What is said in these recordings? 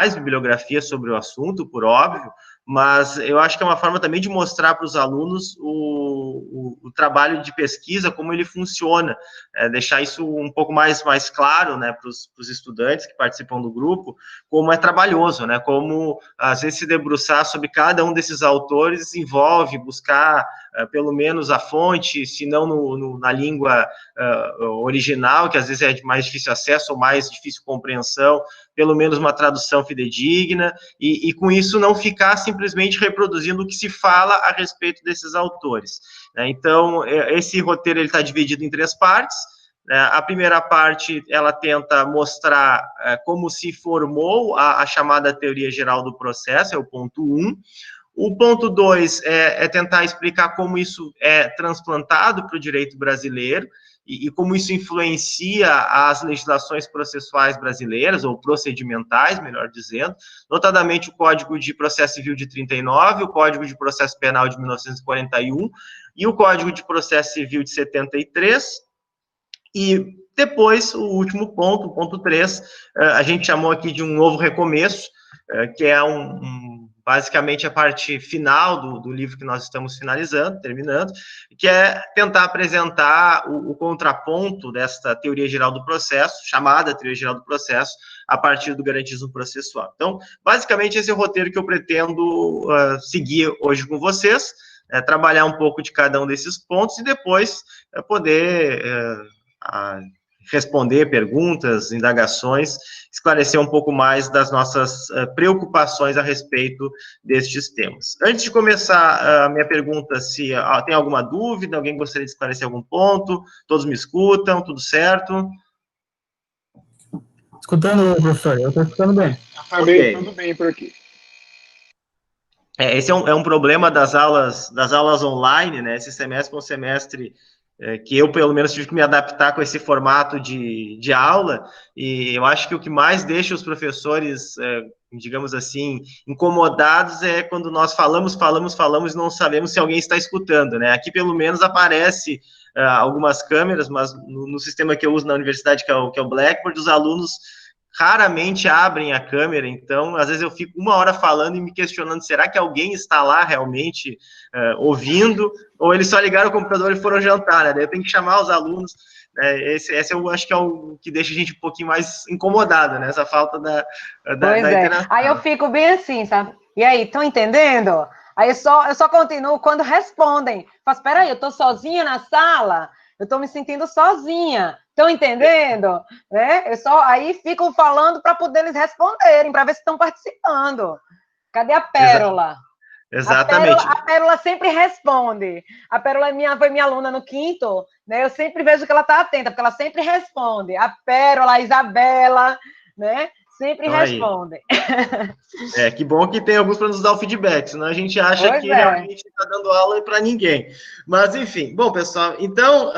mais bibliografia sobre o assunto, por óbvio, mas eu acho que é uma forma também de mostrar para os alunos o trabalho de pesquisa, como ele funciona, deixar isso um pouco mais claro, né, para os estudantes que participam do grupo, como é trabalhoso, né, como às vezes se debruçar sobre cada um desses autores envolve buscar pelo menos a fonte, se não na língua original, que às vezes é de mais difícil acesso ou mais difícil compreensão, pelo menos uma tradução fidedigna, e com isso não ficar simplesmente reproduzindo o que se fala a respeito desses autores. Então, esse roteiro está dividido em 3 partes. A primeira parte, ela tenta mostrar como se formou a chamada teoria geral do processo, é o ponto 1. O ponto 2 é tentar explicar como isso é transplantado para o direito brasileiro e como isso influencia as legislações processuais brasileiras, ou procedimentais, melhor dizendo, notadamente o Código de Processo Civil de 39, o Código de Processo Penal de 1941 e o Código de Processo Civil de 73, e depois, o último ponto, o ponto 3, a gente chamou aqui de um novo recomeço, que é basicamente a parte final do livro que nós estamos terminando, que é tentar apresentar o contraponto desta teoria geral do processo, chamada teoria geral do processo, a partir do garantismo processual. Então, basicamente, esse é o roteiro que eu pretendo seguir hoje com vocês, trabalhar um pouco de cada um desses pontos e depois poder responder perguntas, indagações, esclarecer um pouco mais das nossas preocupações a respeito destes temas. Antes de começar a minha pergunta, se tem alguma dúvida, alguém gostaria de esclarecer algum ponto, todos me escutam, tudo certo? Escutando, professor, eu estou escutando bem. Também, tudo bem por aqui. Esse é um problema das aulas online, né? Esse semestre é um semestre que eu, pelo menos, tive que me adaptar com esse formato de aula, e eu acho que o que mais deixa os professores, digamos assim, incomodados é quando nós falamos e não sabemos se alguém está escutando, né? Aqui, pelo menos, aparece algumas câmeras, mas no sistema que eu uso na universidade, que é o Blackboard, os alunos raramente abrem a câmera, então, às vezes eu fico 1 hora falando e me questionando, será que alguém está lá realmente ouvindo, ou eles só ligaram o computador e foram jantar, né? Daí eu tenho que chamar os alunos, esse eu acho que é o que deixa a gente um pouquinho mais incomodado, né? Essa falta da interação. Aí eu fico bem assim, sabe? E aí, estão entendendo? Aí eu só continuo quando respondem. Mas espera aí, eu estou sozinha na sala? Eu estou me sentindo sozinha. Estão entendendo? Né? Aí fico falando para poder eles responderem, para ver se estão participando. Cadê a Pérola? Exatamente. A Pérola sempre responde. A Pérola foi minha aluna no 5º, né? Eu sempre vejo que ela está atenta, porque ela sempre responde. A Pérola, a Isabela, né? Sempre respondem. Que bom que tem alguns para nos dar o feedback, senão a gente acha que realmente está dando aula para ninguém. Mas, enfim, bom, pessoal, então,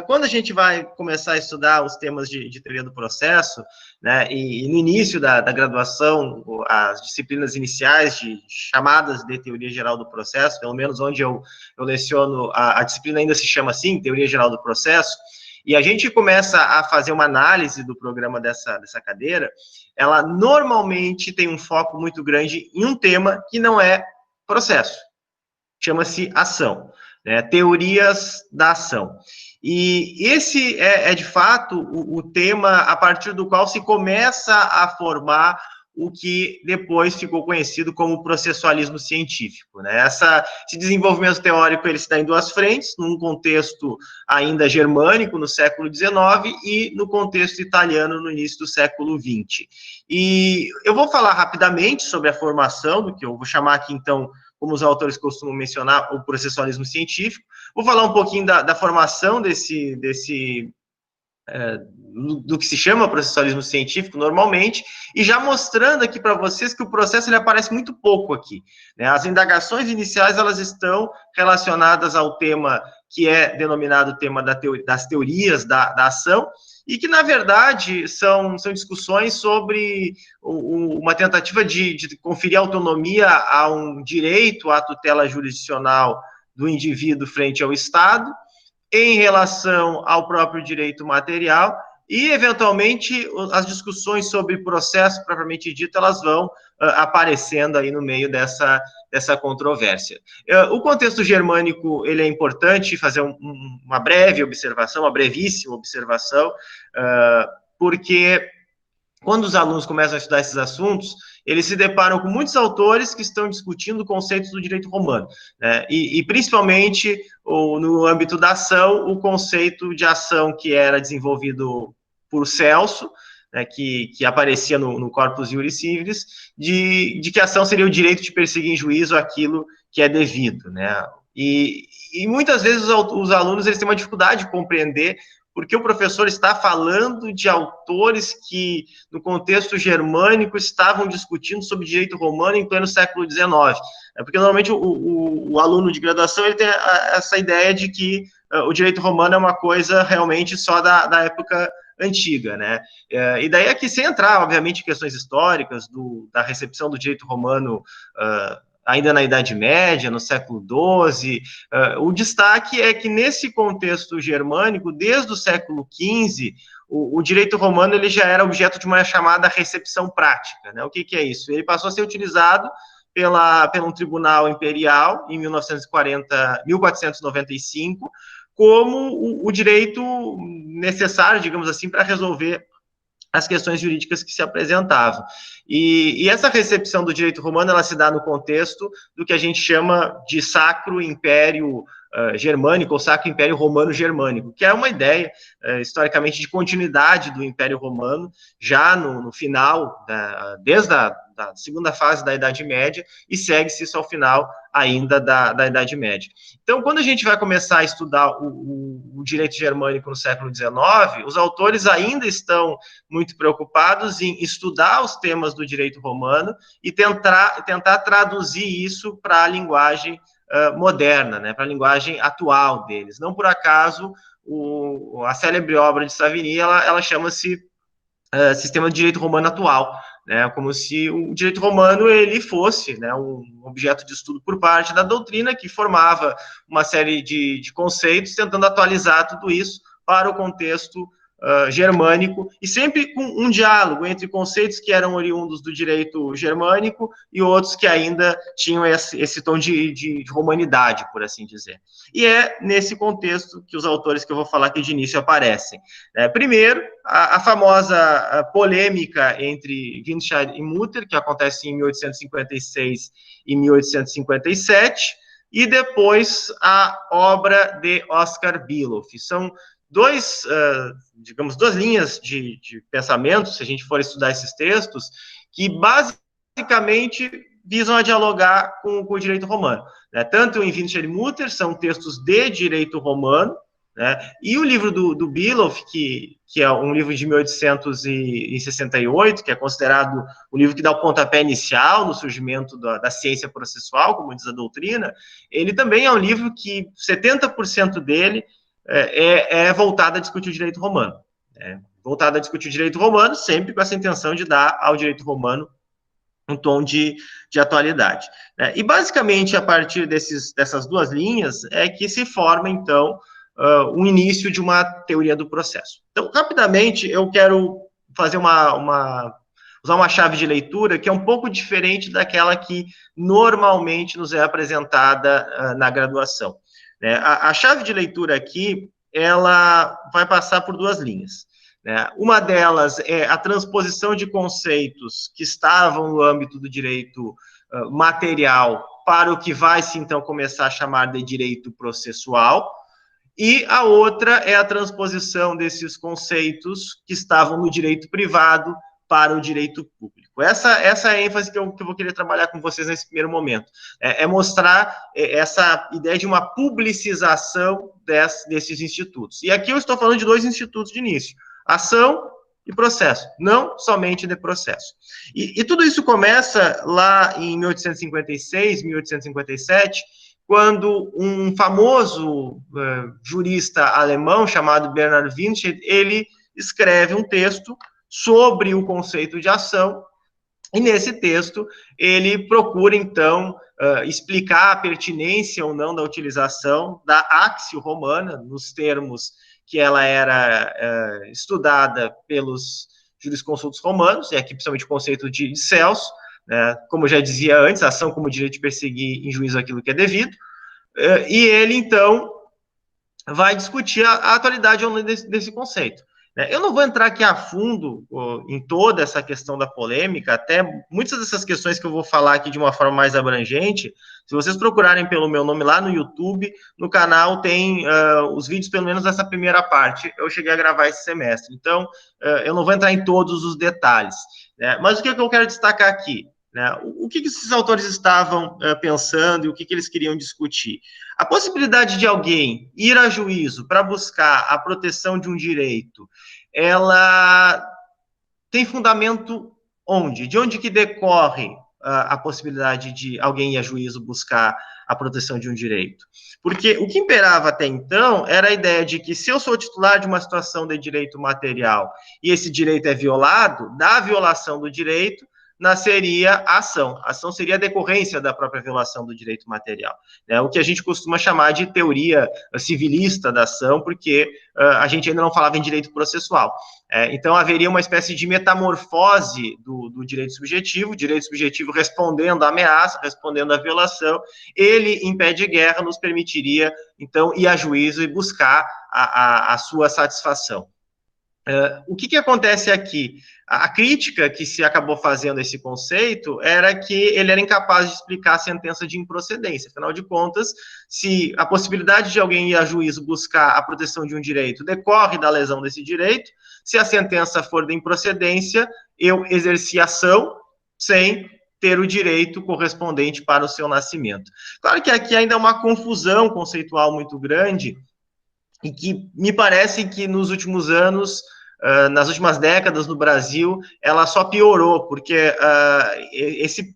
quando a gente vai começar a estudar os temas de teoria do processo, né, e no início da graduação, as disciplinas iniciais chamadas de teoria geral do processo, pelo menos onde eu leciono, a disciplina ainda se chama assim, teoria geral do processo, e a gente começa a fazer uma análise do programa dessa cadeira, ela normalmente tem um foco muito grande em um tema que não é processo, chama-se ação, né? Teorias da ação. E esse é de fato, o tema a partir do qual se começa a formar o que depois ficou conhecido como processualismo científico, né? Esse desenvolvimento teórico ele se dá em 2 frentes, num contexto ainda germânico, no século XIX, e no contexto italiano, no início do século XX. E eu vou falar rapidamente sobre a formação, do que eu vou chamar aqui, então, como os autores costumam mencionar, o processualismo científico. Vou falar um pouquinho da formação do que se chama processualismo científico normalmente, e já mostrando aqui para vocês que o processo ele aparece muito pouco aqui, né? As indagações iniciais elas estão relacionadas ao tema que é denominado tema das teorias da ação, e que, na verdade, são discussões sobre uma tentativa de conferir autonomia a um direito à tutela jurisdicional do indivíduo frente ao Estado, em relação ao próprio direito material, e, eventualmente, as discussões sobre processo propriamente dito, elas vão aparecendo aí no meio dessa controvérsia. O contexto germânico, ele é importante fazer uma breve observação, uma brevíssima observação, porque quando os alunos começam a estudar esses assuntos, eles se deparam com muitos autores que estão discutindo conceitos do direito romano, né? E principalmente, no âmbito da ação, o conceito de ação que era desenvolvido por Celso, né, que aparecia no Corpus Juris Civilis, de que a ação seria o direito de perseguir em juízo aquilo que é devido, né? E muitas vezes os alunos eles têm uma dificuldade de compreender porque o professor está falando de autores que, no contexto germânico, estavam discutindo sobre direito romano em pleno século XIX. Porque, normalmente, o aluno de graduação ele tem essa ideia de que o direito romano é uma coisa realmente só da época antiga, né? E daí aqui, sem entrar, obviamente, em questões históricas, da recepção do direito romano ainda na Idade Média, no século XII, o destaque é que, nesse contexto germânico, desde o século XV, o direito romano ele já era objeto de uma chamada recepção prática, né? O que é isso? Ele passou a ser utilizado por um tribunal imperial, em 1495, como o direito necessário, digamos assim, para resolver as questões jurídicas que se apresentavam. E essa recepção do direito romano, ela se dá no contexto do que a gente chama de Sacro Império Germânico, ou Sacro Império Romano Germânico, que é uma ideia, historicamente, de continuidade do Império Romano, já no final, desde a segunda fase da Idade Média, e segue-se isso ao final ainda da Idade Média. Então, quando a gente vai começar a estudar o direito germânico no século XIX, os autores ainda estão muito preocupados em estudar os temas do direito romano e tentar traduzir isso para a linguagem moderna, né, para a linguagem atual deles. Não por acaso, a célebre obra de Savigny, ela chama-se Sistema de Direito Romano Atual, né, como se o direito romano ele fosse, né, um objeto de estudo por parte da doutrina que formava uma série de conceitos, tentando atualizar tudo isso para o contexto germânico, e sempre com um diálogo entre conceitos que eram oriundos do direito germânico e outros que ainda tinham esse tom de romanidade, por assim dizer. E é nesse contexto que os autores que eu vou falar aqui de início aparecem. Primeiro, a famosa polêmica entre Winscheid e Mutter, que acontece em 1856 e 1857, e depois a obra de Oscar Bierloff. São duas linhas de pensamento, se a gente for estudar esses textos, que basicamente visam a dialogar com o direito romano, né? Tanto em Winscheid e Mutter são textos de direito romano, né? E o livro do Bierloff, que é um livro de 1868, que é considerado o livro que dá o pontapé inicial no surgimento da ciência processual, como diz a doutrina, ele também é um livro que 70% dele é voltada a discutir o direito romano. Voltada a discutir o direito romano, sempre com essa intenção de dar ao direito romano um tom de atualidade. E, basicamente, a partir dessas duas linhas, é que se forma, então, o início de uma teoria do processo. Então, rapidamente, eu quero fazer usar uma chave de leitura que é um pouco diferente daquela que normalmente nos é apresentada na graduação. A chave de leitura aqui, ela vai passar por duas linhas. Uma delas é a transposição de conceitos que estavam no âmbito do direito material para o que vai-se, então, começar a chamar de direito processual, e a outra é a transposição desses conceitos que estavam no direito privado para o direito público. Essa é a ênfase que eu vou querer trabalhar com vocês nesse primeiro momento. É mostrar essa ideia de uma publicização desses institutos. E aqui eu estou falando de dois institutos de início: ação e processo, não somente de processo. E tudo isso começa lá em 1856, 1857, quando um famoso jurista alemão chamado Bernhard Winscheid, ele escreve um texto sobre o conceito de ação, e nesse texto ele procura, então, explicar a pertinência ou não da utilização da axio romana, nos termos que ela era estudada pelos jurisconsultos romanos, e aqui principalmente o conceito de Celso, né, como eu já dizia antes, ação como direito de perseguir em juízo aquilo que é devido, e ele, então, vai discutir a atualidade desse conceito. Eu não vou entrar aqui a fundo em toda essa questão da polêmica, até muitas dessas questões que eu vou falar aqui de uma forma mais abrangente, se vocês procurarem pelo meu nome lá no YouTube, no canal tem os vídeos, pelo menos dessa primeira parte, eu cheguei a gravar esse semestre, então eu não vou entrar em todos os detalhes, né? Mas o que eu quero destacar aqui? O que esses autores estavam pensando e o que eles queriam discutir? A possibilidade de alguém ir a juízo para buscar a proteção de um direito, ela tem fundamento onde? De onde que decorre a possibilidade de alguém ir a juízo buscar a proteção de um direito? Porque o que imperava até então era a ideia de que se eu sou titular de uma situação de direito material e esse direito é violado, da violação do direito, nasceria a ação. A ação seria a decorrência da própria violação do direito material, né? O que a gente costuma chamar de teoria civilista da ação, porque a gente ainda não falava em direito processual. Então, haveria uma espécie de metamorfose do direito subjetivo respondendo à ameaça, respondendo à violação. Ele, em pé de guerra, nos permitiria, então, ir a juízo e buscar a sua satisfação. O que acontece aqui? A crítica que se acabou fazendo a esse conceito era que ele era incapaz de explicar a sentença de improcedência. Afinal de contas, se a possibilidade de alguém ir a juízo buscar a proteção de um direito decorre da lesão desse direito, se a sentença for de improcedência, eu exerci ação sem ter o direito correspondente para o seu nascimento. Claro que aqui ainda é uma confusão conceitual muito grande, e que me parece que nos últimos anos, nas últimas décadas no Brasil, ela só piorou, porque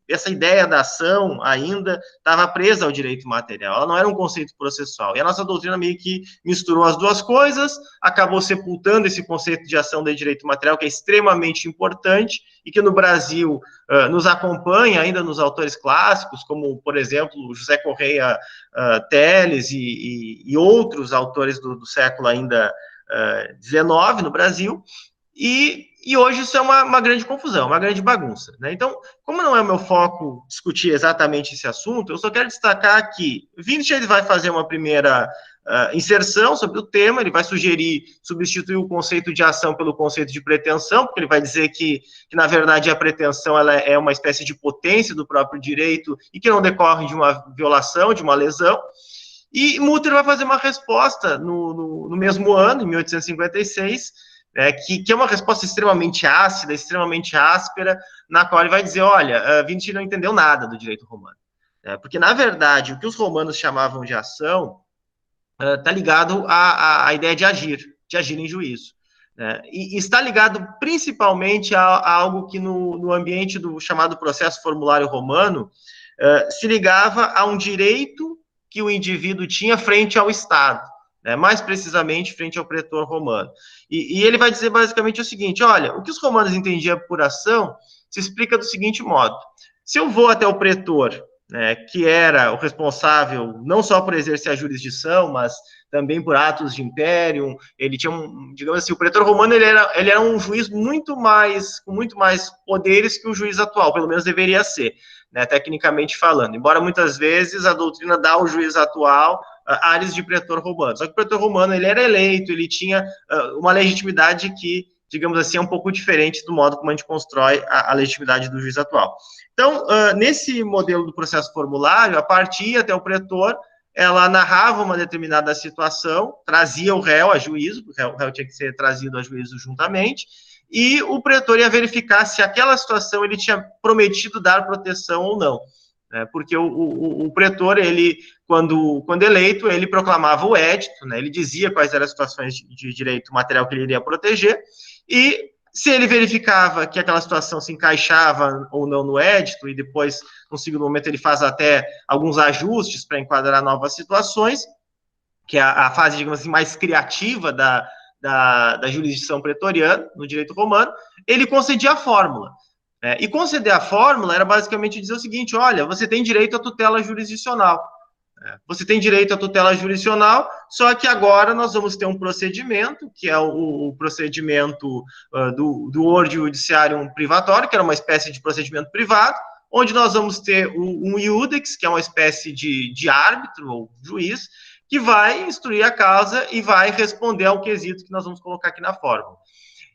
essa ideia da ação ainda estava presa ao direito material, ela não era um conceito processual, e a nossa doutrina meio que misturou as duas coisas, acabou sepultando esse conceito de ação de direito material, que é extremamente importante, e que no Brasil nos acompanha ainda nos autores clássicos, como, por exemplo, José Correia Telles e outros autores do século ainda 19 no Brasil, e hoje isso é uma grande confusão, uma grande bagunça, né? Então, como não é o meu foco discutir exatamente esse assunto, eu só quero destacar que Winnicott ele vai fazer uma primeira inserção sobre o tema, ele vai sugerir substituir o conceito de ação pelo conceito de pretensão, porque ele vai dizer que na verdade, a pretensão ela é uma espécie de potência do próprio direito e que não decorre de uma violação, de uma lesão. E Mutter vai fazer uma resposta no mesmo ano, em 1856, que é uma resposta extremamente ácida, extremamente áspera, na qual ele vai dizer, olha, Vinci não entendeu nada do direito romano. Porque, na verdade, o que os romanos chamavam de ação está ligado à ideia de agir em juízo. E está ligado principalmente a algo que no ambiente do chamado processo formulário romano se ligava a um direito que o indivíduo tinha frente ao Estado, mais precisamente frente ao pretor romano. E ele vai dizer basicamente o seguinte, olha, o que os romanos entendiam por ação se explica do seguinte modo, se eu vou até o pretor, que era o responsável não só por exercer a jurisdição, mas também por atos de império, ele tinha, digamos assim, o pretor romano ele era um juiz com muito mais poderes que o juiz atual, pelo menos deveria ser, tecnicamente falando, embora muitas vezes a doutrina dá ao juiz atual áreas de pretor romano, só que o pretor romano ele era eleito, ele tinha uma legitimidade que, digamos assim, é um pouco diferente do modo como a gente constrói a legitimidade do juiz atual. Então, nesse modelo do processo formulário, a parte ia até o pretor, ela narrava uma determinada situação, trazia o réu a juízo, porque o réu tinha que ser trazido a juízo juntamente, e o pretor ia verificar se aquela situação ele tinha prometido dar proteção ou não. Porque o pretor, ele, quando eleito, ele proclamava o édito, ele dizia quais eram as situações de direito material que ele iria proteger, e se ele verificava que aquela situação se encaixava ou não no édito, e depois, num segundo momento, ele faz até alguns ajustes para enquadrar novas situações, que é a fase, digamos assim, mais criativa da jurisdição pretoriana, no direito romano, ele concedia a fórmula. E conceder a fórmula era basicamente dizer o seguinte, olha, você tem direito à tutela jurisdicional. Você tem direito à tutela jurisdicional, só que agora nós vamos ter um procedimento, que é o procedimento do Ordem Judiciário Privatório, que era uma espécie de procedimento privado, onde nós vamos ter um iudex, que é uma espécie de árbitro ou juiz, que vai instruir a causa e vai responder ao quesito que nós vamos colocar aqui na fórmula.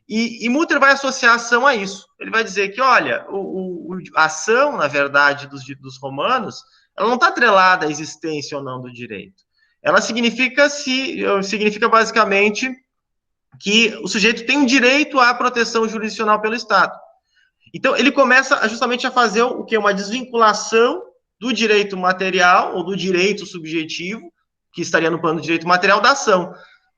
E Mutter vai associar a ação a isso. Ele vai dizer que, olha, a ação, na verdade, dos romanos, ela não está atrelada à existência ou não do direito. Ela significa basicamente que o sujeito tem um direito à proteção jurisdicional pelo Estado. Então, ele começa justamente a fazer o quê? Uma desvinculação do direito material ou do direito subjetivo, que estaria no plano do direito material, da ação.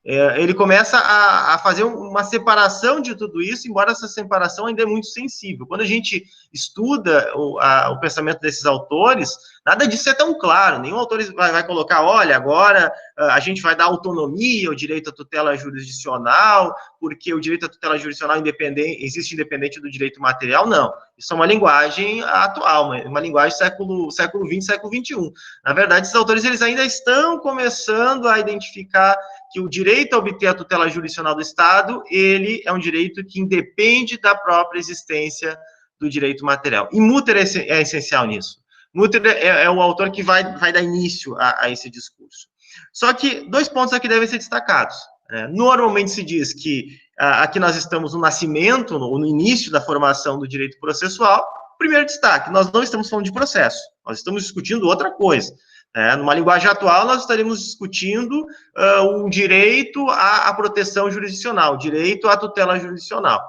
Ele começa a fazer uma separação de tudo isso, embora essa separação ainda é muito sensível. Quando a gente estuda o pensamento desses autores, nada disso é tão claro. Nenhum autor vai colocar, olha, agora a gente vai dar autonomia ao direito à tutela jurisdicional, porque o direito à tutela jurisdicional existe independente do direito material. Não. Isso é uma linguagem atual, uma linguagem século XX, século XXI. Na verdade, esses autores eles ainda estão começando a identificar que o direito a obter a tutela jurisdicional do Estado, ele é um direito que independe da própria existência do direito material. E Mutter é essencial nisso. Mutter é o autor que vai dar início a esse discurso. Só que 2 pontos aqui devem ser destacados. Normalmente se diz que aqui nós estamos no nascimento, no início da formação do direito processual. Primeiro destaque, nós não estamos falando de processo, nós estamos discutindo outra coisa. Numa linguagem atual, nós estaríamos discutindo o direito à proteção jurisdicional, o direito à tutela jurisdicional.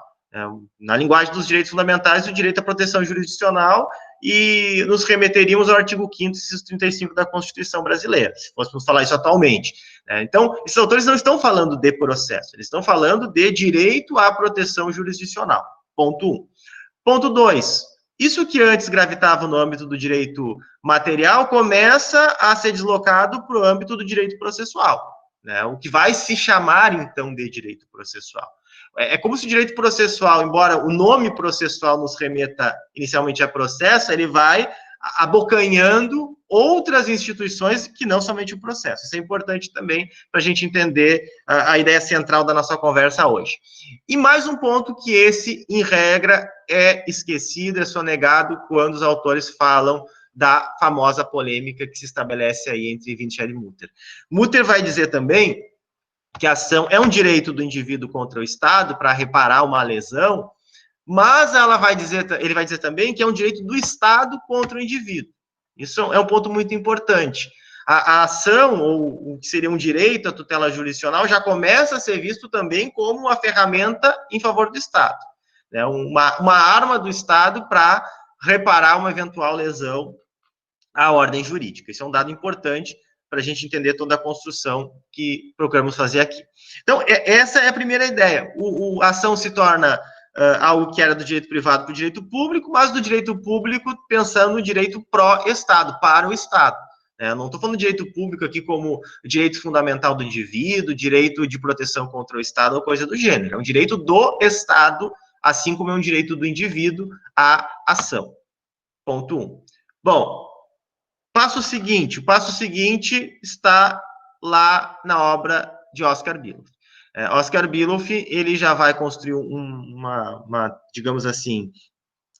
Na linguagem dos direitos fundamentais, o direito à proteção jurisdicional, e nos remeteríamos ao artigo 5º, inciso 35 da Constituição brasileira, se fôssemos falar isso atualmente. Então, esses autores não estão falando de processo, eles estão falando de direito à proteção jurisdicional. Ponto 1. Ponto 2. Isso que antes gravitava no âmbito do direito material começa a ser deslocado para o âmbito do direito processual, o que vai se chamar, então, de direito processual. É como se o direito processual, embora o nome processual nos remeta inicialmente a processo, ele vai abocanhando outras instituições que não somente o processo. Isso é importante também para a gente entender a ideia central da nossa conversa hoje. E mais um ponto que esse, em regra, é esquecido, é sonegado quando os autores falam da famosa polêmica que se estabelece aí entre Windsor e Mutter. Mutter vai dizer também que a ação é um direito do indivíduo contra o Estado para reparar uma lesão, mas ele vai dizer também que é um direito do Estado contra o indivíduo. Isso é um ponto muito importante. A ação, ou o que seria um direito à tutela jurisdicional, já começa a ser visto também como uma ferramenta em favor do Estado. Uma arma do Estado para reparar uma eventual lesão à ordem jurídica. Isso é um dado importante para a gente entender toda a construção que procuramos fazer aqui. Então, essa é a primeira ideia. A ação se torna algo que era do direito privado para o direito público, mas do direito público pensando no direito pró-Estado, para o Estado. Não estou falando de direito público aqui como direito fundamental do indivíduo, direito de proteção contra o Estado ou coisa do gênero. É um direito do Estado, assim como é um direito do indivíduo à ação. Ponto 1. Bom, o passo seguinte está lá na obra de Oscar Bierloff. Oscar Bierloff, ele já vai construir digamos assim,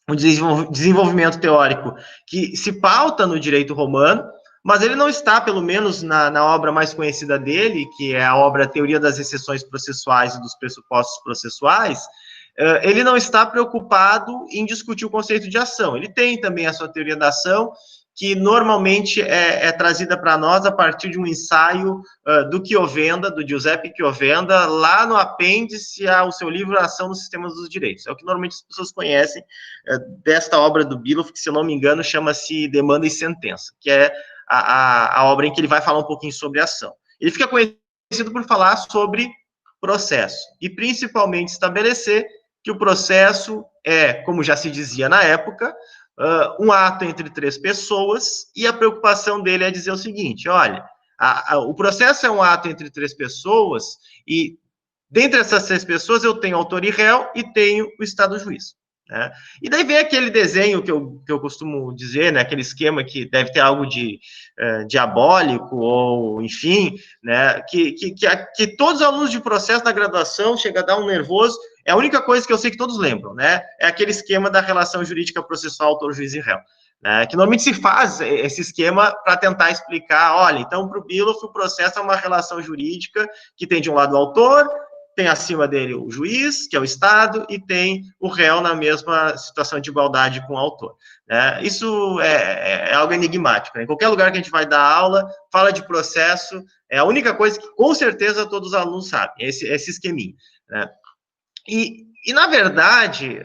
um desenvolvimento teórico que se pauta no direito romano, mas ele não está, pelo menos na obra mais conhecida dele, que é a obra Teoria das Exceções Processuais e dos Pressupostos Processuais, ele não está preocupado em discutir o conceito de ação. Ele tem também a sua teoria da ação, que normalmente é trazida para nós a partir de um ensaio do Chiovenda, do Giuseppe Chiovenda, lá no apêndice ao seu livro Ação nos Sistemas dos Direitos. É o que normalmente as pessoas conhecem desta obra do Bierloff, que, se eu não me engano, chama-se Demanda e Sentença, que é a obra em que ele vai falar um pouquinho sobre ação. Ele fica conhecido por falar sobre processo, e principalmente estabelecer que o processo é, como já se dizia na época, um ato entre 3 pessoas, e a preocupação dele é dizer o seguinte: olha, o processo é um ato entre 3 pessoas, e dentre essas 3 pessoas eu tenho autor e réu e tenho o Estado juiz. né? E daí vem aquele desenho que eu costumo dizer, né, aquele esquema que deve ter algo de diabólico, ou enfim, né, que todos os alunos de processo na graduação chega a dar um nervoso. É a única coisa que eu sei que todos lembram, né, é aquele esquema da relação jurídica processual autor, juiz e réu, né, que normalmente se faz esse esquema para tentar explicar, olha, então para o Biloff o processo é uma relação jurídica que tem de um lado o autor, tem acima dele o juiz, que é o Estado, e tem o réu na mesma situação de igualdade com o autor. Isso é algo enigmático, né? Em qualquer lugar que a gente vai dar aula, fala de processo, é a única coisa que, com certeza, todos os alunos sabem, esse esqueminha, né? E, na verdade,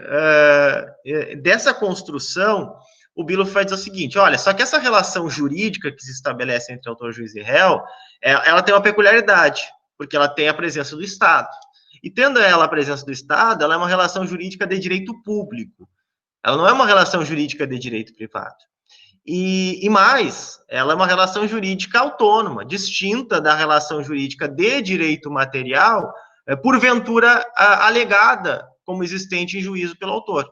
dessa construção, o Biloff vai dizer o seguinte, olha, só que essa relação jurídica que se estabelece entre autor, juiz e réu, ela tem uma peculiaridade, porque ela tem a presença do Estado. E tendo ela a presença do Estado, ela é uma relação jurídica de direito público. Ela não é uma relação jurídica de direito privado. E mais, ela é uma relação jurídica autônoma, distinta da relação jurídica de direito material, porventura alegada como existente em juízo pelo autor.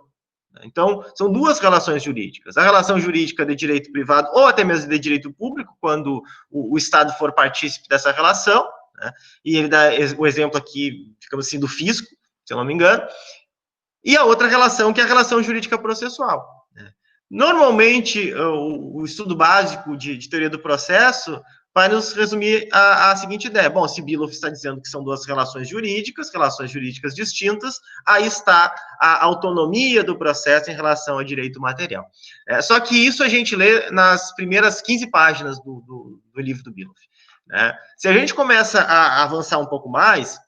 Então, são duas relações jurídicas. A relação jurídica de direito privado, ou até mesmo de direito público, quando o Estado for partícipe dessa relação, né? E ele dá o exemplo aqui, digamos assim, do fisco, se eu não me engano, e a outra relação, que é a relação jurídica processual, né? Normalmente, o estudo básico de teoria do processo vai nos resumir a seguinte ideia. Bom, se Biloff está dizendo que são duas relações jurídicas distintas, aí está a autonomia do processo em relação ao direito material. Só que isso a gente lê nas primeiras 15 páginas do livro do Biloff, né? Se a gente começa a avançar um pouco mais,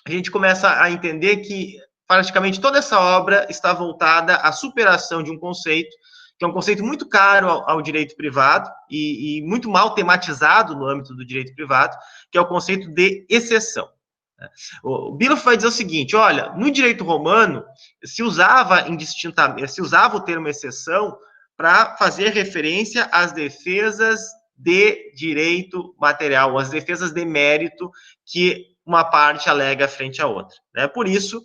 a gente começa a entender que praticamente toda essa obra está voltada à superação de um conceito, que é um conceito muito caro ao direito privado e muito mal tematizado no âmbito do direito privado, que é o conceito de exceção. O Biloff vai dizer o seguinte, olha, no direito romano se usava indistintamente, se usava o termo exceção para fazer referência às defesas de direito material, as defesas de mérito que uma parte alega frente à outra, né? Por isso,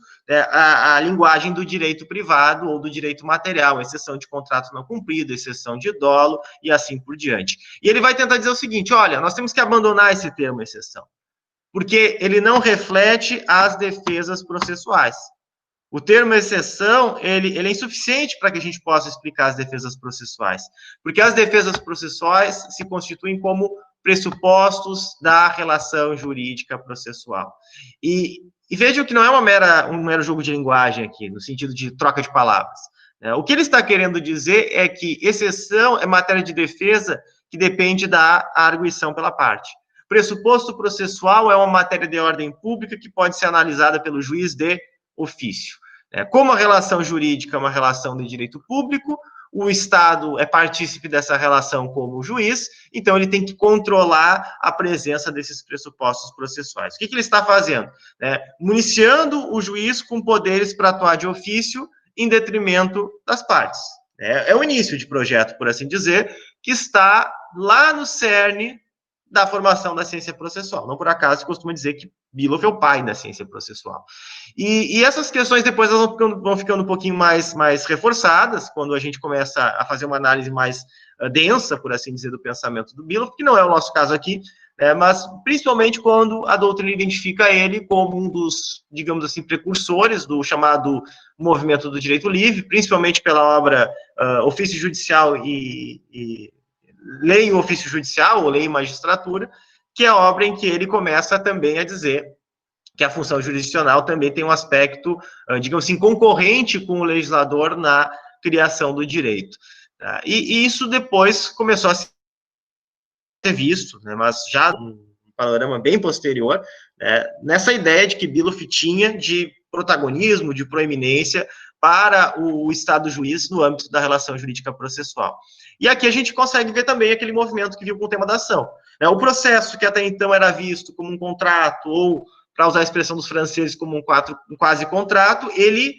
a linguagem do direito privado ou do direito material, exceção de contrato não cumprido, exceção de dolo e assim por diante. E ele vai tentar dizer o seguinte, olha, nós temos que abandonar esse termo exceção, porque ele não reflete as defesas processuais. O termo exceção, ele é insuficiente para que a gente possa explicar as defesas processuais, porque as defesas processuais se constituem como pressupostos da relação jurídica processual. E vejam que não é um mero jogo de linguagem aqui, no sentido de troca de palavras. O que ele está querendo dizer é que exceção é matéria de defesa que depende da arguição pela parte. Pressuposto processual é uma matéria de ordem pública que pode ser analisada pelo juiz de ofício. Como a relação jurídica é uma relação de direito público, o Estado é partícipe dessa relação como juiz, então ele tem que controlar a presença desses pressupostos processuais. O que ele está fazendo? Municiando o juiz com poderes para atuar de ofício em detrimento das partes. É o início de projeto, por assim dizer, que está lá no cerne da formação da ciência processual. Não por acaso se costuma dizer que Biloff é o pai da ciência processual. E essas questões depois elas vão ficando um pouquinho mais reforçadas, quando a gente começa a fazer uma análise mais densa, por assim dizer, do pensamento do Biloff, que não é o nosso caso aqui, mas principalmente quando a doutrina identifica ele como um dos, digamos assim, precursores do chamado movimento do direito livre, principalmente pela obra Ofício Judicial e Lei e Ofício Judicial, ou Lei e Magistratura, que é a obra em que ele começa também a dizer que a função jurisdicional também tem um aspecto, digamos assim, concorrente com o legislador na criação do direito. E isso depois começou a ser visto, né, mas já num panorama bem posterior, nessa ideia de que Biloff tinha de protagonismo, de proeminência para o Estado juiz no âmbito da relação jurídica processual. E aqui a gente consegue ver também aquele movimento que viu com o tema da ação. O processo, que até então era visto como um contrato, ou, para usar a expressão dos franceses, como um quase-contrato, ele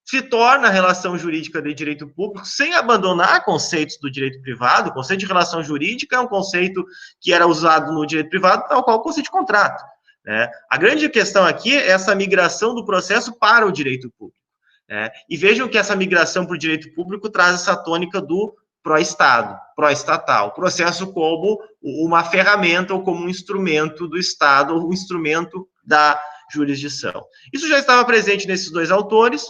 se torna relação jurídica de direito público, sem abandonar conceitos do direito privado. O conceito de relação jurídica é um conceito que era usado no direito privado, tal qual o conceito de contrato. A grande questão aqui é essa migração do processo para o direito público. E vejam que essa migração para o direito público traz essa tônica do pró-Estado, pró-estatal, processo como uma ferramenta ou como um instrumento do Estado, ou um instrumento da jurisdição. Isso já estava presente nesses dois autores.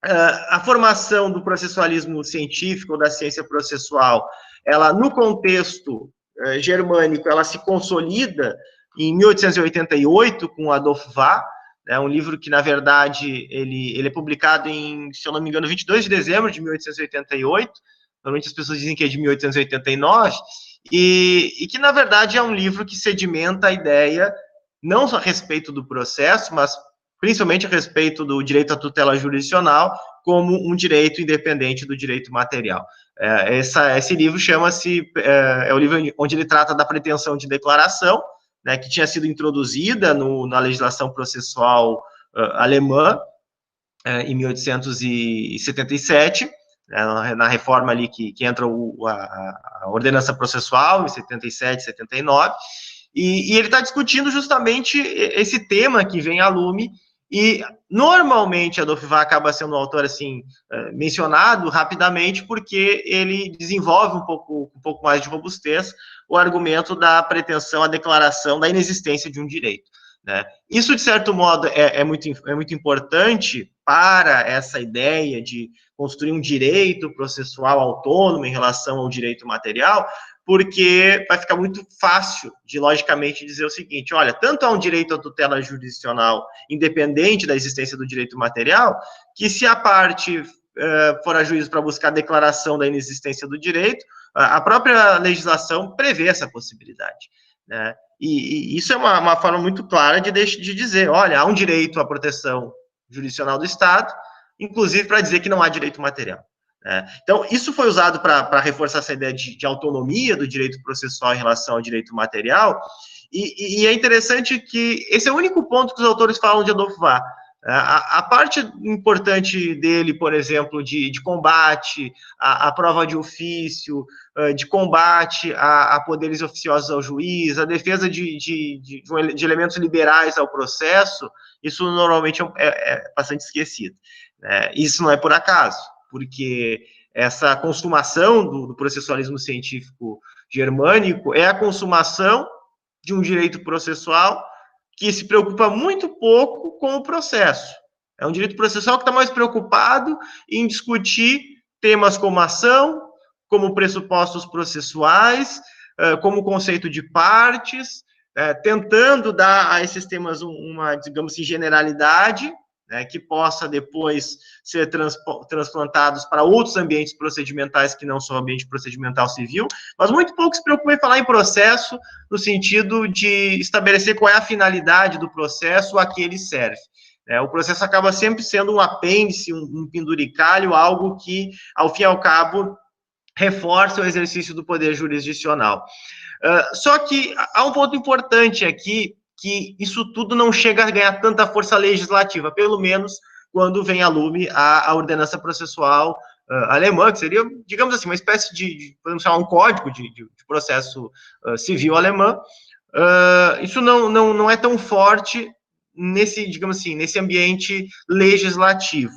A formação do processualismo científico ou da ciência processual, ela, no contexto germânico, ela se consolida em 1888 com Adolf Wahr, um livro que, na verdade, ele é publicado em, se eu não me engano, 22 de dezembro de 1888, normalmente as pessoas dizem que é de 1889, e que, na verdade, é um livro que sedimenta a ideia, não só a respeito do processo, mas principalmente a respeito do direito à tutela jurisdicional, como um direito independente do direito material. Esse livro chama-se, é o livro onde ele trata da pretensão de declaração, que tinha sido introduzida na legislação processual alemã, em 1877, na reforma ali que entra a ordenança processual, em 77, 79, e ele está discutindo justamente esse tema que vem à lume, e normalmente Adolf Wahr acaba sendo um autor assim mencionado rapidamente porque ele desenvolve um pouco mais de robustez o argumento da pretensão à declaração da inexistência de um direito. Isso, de certo modo, é muito importante para essa ideia de construir um direito processual autônomo em relação ao direito material, porque vai ficar muito fácil de, logicamente, dizer o seguinte, olha, tanto há um direito à tutela jurisdicional independente da existência do direito material, que se a parte for a juízo para buscar a declaração da inexistência do direito, a própria legislação prevê essa possibilidade, E isso é uma forma muito clara de dizer, olha, há um direito à proteção jurisdicional do Estado, inclusive para dizer que não há direito material. Então, isso foi usado para reforçar essa ideia de autonomia do direito processual em relação ao direito material, e é interessante que esse é o único ponto que os autores falam de Adolf Wahr. A parte importante dele, por exemplo, de combate à prova de ofício, de combate a poderes oficiosos ao juiz, a defesa de elementos liberais ao processo, isso normalmente é bastante esquecido. Isso não é por acaso, porque essa consumação do processualismo científico germânico é a consumação de um direito processual que se preocupa muito pouco com o processo. É um direito processual que está mais preocupado em discutir temas como ação, como pressupostos processuais, como conceito de partes, tentando dar a esses temas uma, digamos assim, generalidade, que possa depois ser transplantados para outros ambientes procedimentais que não são o ambiente procedimental civil, mas muito pouco se preocupa em falar em processo no sentido de estabelecer qual é a finalidade do processo a que ele serve. O processo acaba sempre sendo um apêndice, um penduricalho, algo que, ao fim e ao cabo, reforça o exercício do poder jurisdicional. Só que há um ponto importante aqui, que isso tudo não chega a ganhar tanta força legislativa, pelo menos quando vem à lume a ordenança processual alemã, que seria, digamos assim, uma espécie podemos chamar um código de processo civil alemã. Isso não é tão forte digamos assim, nesse ambiente legislativo.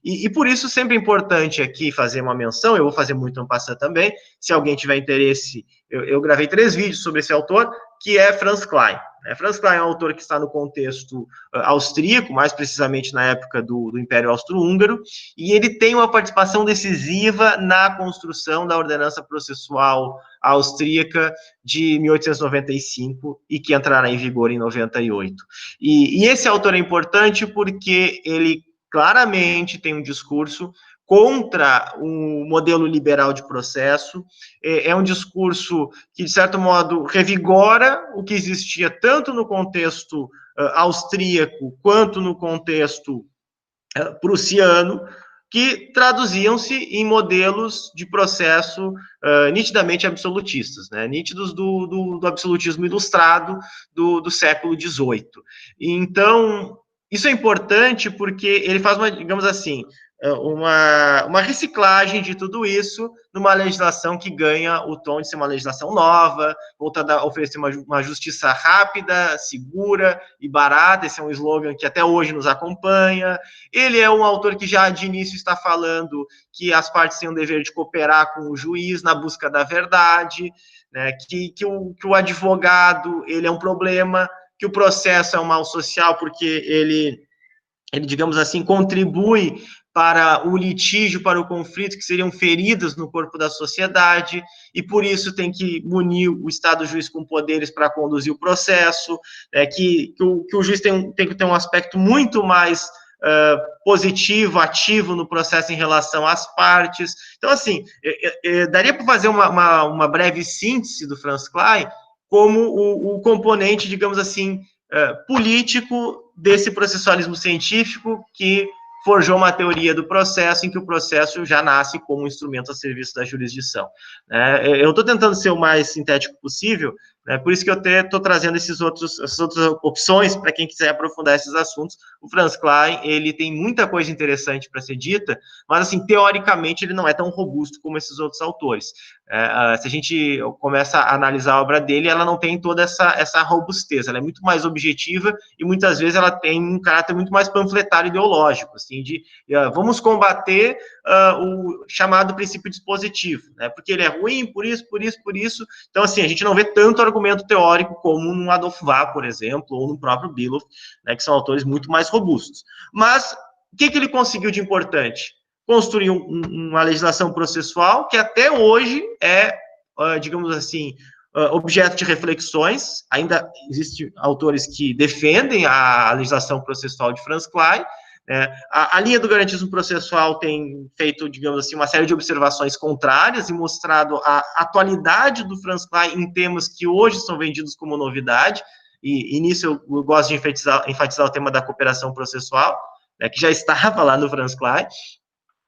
E por isso, sempre é importante aqui fazer uma menção, eu vou fazer muito no passado também, se alguém tiver interesse, eu gravei 3 vídeos sobre esse autor, que é Franz Klein. Franz Klein é um autor que está no contexto austríaco, mais precisamente na época do Império Austro-Húngaro, e ele tem uma participação decisiva na construção da ordenança processual austríaca de 1895 e que entrará em vigor em 98. E esse autor é importante porque ele claramente tem um discurso contra o modelo liberal de processo, é um discurso que, de certo modo, revigora o que existia tanto no contexto austríaco quanto no contexto prussiano, que traduziam-se em modelos de processo nitidamente absolutistas, nítidos do absolutismo ilustrado do século XVIII. Então, isso é importante porque ele faz digamos assim, uma reciclagem de tudo isso numa legislação que ganha o tom de ser uma legislação nova, voltada a oferecer uma justiça rápida, segura e barata. Esse é um slogan que até hoje nos acompanha. Ele é um autor que já de início está falando que as partes têm o dever de cooperar com o juiz na busca da verdade, né, que o advogado ele é um problema, que o processo é um mal social porque ele, digamos assim, contribui para o litígio, para o conflito, que seriam feridas no corpo da sociedade, e por isso tem que munir o Estado-juiz com poderes para conduzir o processo, que o juiz tem que ter um aspecto muito mais positivo, ativo no processo em relação às partes. Então, assim, daria para fazer uma breve síntese do Franz Klein como o componente, digamos assim, político desse processualismo científico que forjou uma teoria do processo em que o processo já nasce como um instrumento a serviço da jurisdição. Eu estou tentando ser o mais sintético possível, por isso que eu estou trazendo essas outras opções para quem quiser aprofundar esses assuntos. O Franz Klein, ele tem muita coisa interessante para ser dita, mas, assim, teoricamente, ele não é tão robusto como esses outros autores. Se a gente começa a analisar a obra dele, ela não tem toda essa robustez, ela é muito mais objetiva e, muitas vezes, ela tem um caráter muito mais panfletário ideológico, assim, de vamos combater o chamado princípio dispositivo, porque ele é ruim, por isso. Então, assim, a gente não vê tanto argumento teórico como no Adolf Wahr, por exemplo, ou no próprio Beelow, que são autores muito mais robustos. Mas o que ele conseguiu de importante? Construir uma legislação processual que até hoje é, digamos assim, objeto de reflexões. Ainda existem autores que defendem a legislação processual de Franz Klein. A linha do garantismo processual tem feito, digamos assim, uma série de observações contrárias e mostrado a atualidade do Franz Klein em temas que hoje são vendidos como novidade, e nisso eu gosto de enfatizar o tema da cooperação processual, que já estava lá no Franz Klein,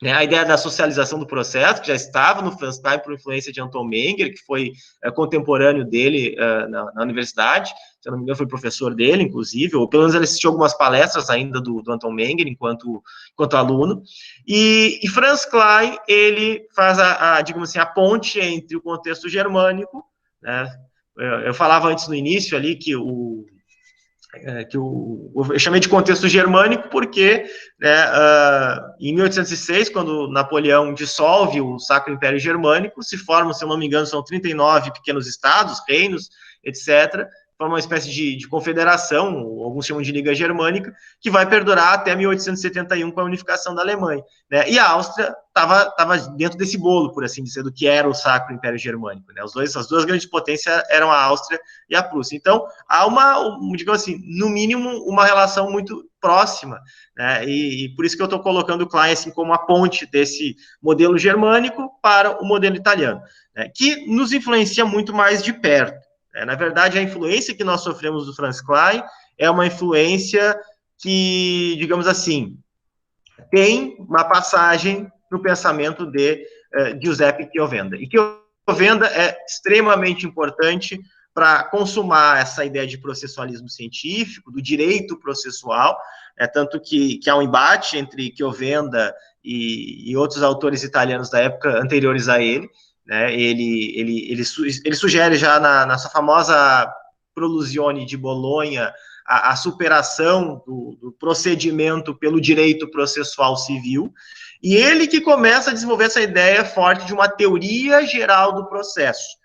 a ideia da socialização do processo, que já estava no Franz Klein por influência de Anton Menger, que foi contemporâneo dele na universidade, se eu não me engano foi professor dele, inclusive, ou pelo menos ele assistiu algumas palestras ainda do Anton Menger enquanto aluno, e Franz Klein, ele faz digamos assim, a ponte entre o contexto germânico, eu falava antes no início ali que eu chamei de contexto germânico porque, em 1806, quando Napoleão dissolve o Sacro Império Germânico, se formam, se eu não me engano, são 39 pequenos estados, reinos, etc., forma uma espécie de confederação, alguns chamam de Liga Germânica, que vai perdurar até 1871 com a unificação da Alemanha. E a Áustria estava dentro desse bolo, por assim dizer, do que era o Sacro Império Germânico. As duas grandes potências eram a Áustria e a Prússia. Então, há digamos assim, no mínimo, uma relação muito próxima, e por isso que eu estou colocando o Klein assim, como a ponte desse modelo germânico para o modelo italiano, que nos influencia muito mais de perto. Na verdade, a influência que nós sofremos do Franz Klein é uma influência que, digamos assim, tem uma passagem no pensamento de Giuseppe Chiovenda. E Chiovenda é extremamente importante para consumar essa ideia de processualismo científico, do direito processual, tanto que há um embate entre Chiovenda e outros autores italianos da época anteriores a ele. Ele sugere já na sua famosa Prolusione de Bolonha a superação do procedimento pelo direito processual civil, e ele que começa a desenvolver essa ideia forte de uma teoria geral do processo.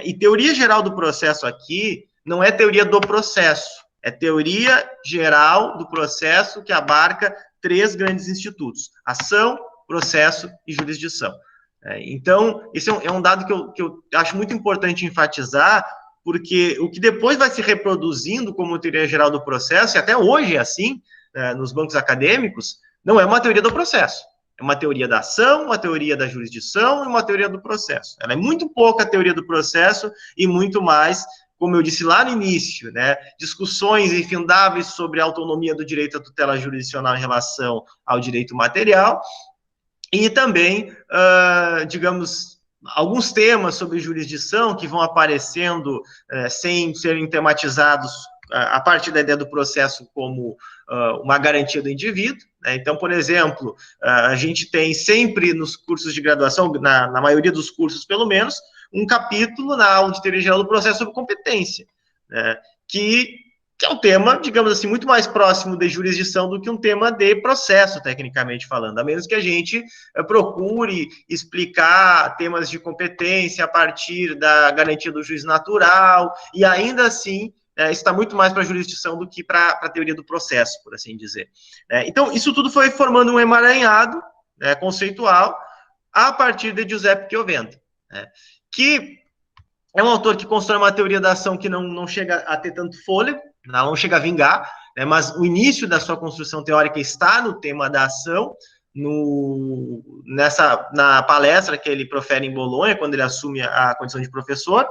E teoria geral do processo aqui não é teoria do processo, é teoria geral do processo que abarca 3 grandes institutos: ação, processo e jurisdição. Então, esse é um dado que eu acho muito importante enfatizar, porque o que depois vai se reproduzindo como teoria geral do processo, e até hoje é assim, nos bancos acadêmicos, não é uma teoria do processo. É uma teoria da ação, uma teoria da jurisdição e uma teoria do processo. Ela é muito pouca a teoria do processo e muito mais, como eu disse lá no início, discussões infindáveis sobre a autonomia do direito à tutela jurisdicional em relação ao direito material, e também, digamos, alguns temas sobre jurisdição que vão aparecendo sem serem tematizados a partir da ideia do processo como uma garantia do indivíduo, né? Então, por exemplo, a gente tem sempre nos cursos de graduação, na maioria dos cursos pelo menos, um capítulo na aula de teoria geral do processo sobre competência, né? que é um tema, digamos assim, muito mais próximo de jurisdição do que um tema de processo, tecnicamente falando, a menos que a gente procure explicar temas de competência a partir da garantia do juízo natural, e ainda assim está muito mais para a jurisdição do que para a teoria do processo, por assim dizer. Então, isso tudo foi formando um emaranhado conceitual a partir de Giuseppe Chiovenda, que é um autor que constrói uma teoria da ação que não chega a ter tanto fôlego, não chega a vingar, mas o início da sua construção teórica está no tema da ação, na palestra que ele profere em Bolonha, quando ele assume a condição de professor.